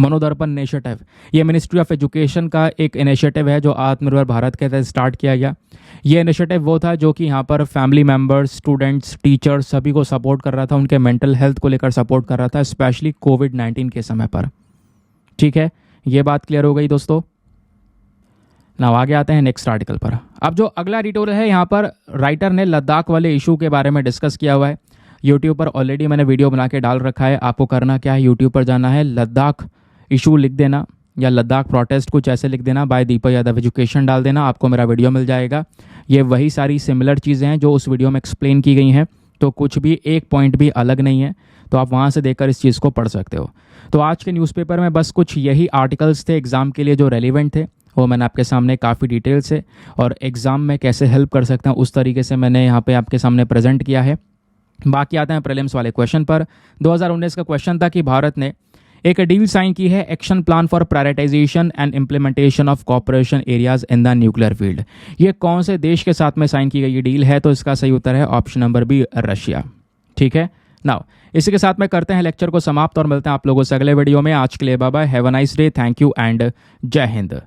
मनोदर्पण इनिशिएटिव, ये मिनिस्ट्री ऑफ एजुकेशन का एक इनिशिएटिव है जो आत्मनिर्भर भारत के तहत स्टार्ट किया गया। ये इनिशिएटिव वो था जो कि यहाँ पर फैमिली मेम्बर्स, स्टूडेंट्स, टीचर्स सभी को सपोर्ट कर रहा था, उनके मेंटल हेल्थ को लेकर सपोर्ट कर रहा था, स्पेशली कोविड-19 के समय पर। ठीक है, ये बात क्लियर हो गई दोस्तों। नाउ आगे आते हैं नेक्स्ट आर्टिकल पर। अब जो अगला एडिटोरियल है यहाँ पर राइटर ने लद्दाख वाले इशू के बारे में डिस्कस किया हुआ है। यूट्यूब पर ऑलरेडी मैंने वीडियो बना के डाल रखा है। आपको करना क्या है, यूट्यूब पर जाना है, लद्दाख इशू लिख देना या लद्दाख प्रोटेस्ट कुछ ऐसे लिख देना, बाय दीपक यादव एजुकेशन डाल देना, आपको मेरा वीडियो मिल जाएगा। ये वही सारी सिमिलर चीज़ें हैं जो उस वीडियो में एक्सप्लेन की गई हैं, तो कुछ भी एक पॉइंट भी अलग नहीं है, तो आप वहाँ से देखकर इस चीज़ को पढ़ सकते हो। तो आज के न्यूज़पेपर में बस कुछ यही आर्टिकल्स थे एग्ज़ाम के लिए जो रेलिवेंट थे, वो मैंने आपके सामने काफ़ी डिटेल से और एग्ज़ाम में कैसे हेल्प कर सकते हैं उस तरीके से मैंने यहाँ पे आपके सामने प्रेजेंट किया है। बाकी आते हैं प्रीलिम्स वाले क्वेश्चन पर। 2019 का क्वेश्चन था कि भारत ने एक डील साइन की है, action plan for prioritisation and implementation of corporation areas in the nuclear field. ये कौन से देश के साथ में साइन की गई ये डील है, तो इसका सही उत्तर है ऑप्शन नंबर बी, रशिया। ठीक है, नाउ इसी के साथ में करते हैं लेक्चर को समाप्त और मिलते हैं आप लोगों से अगले वीडियो में। आज के लिए bye bye, have a nice day, thank you and जय हिंद।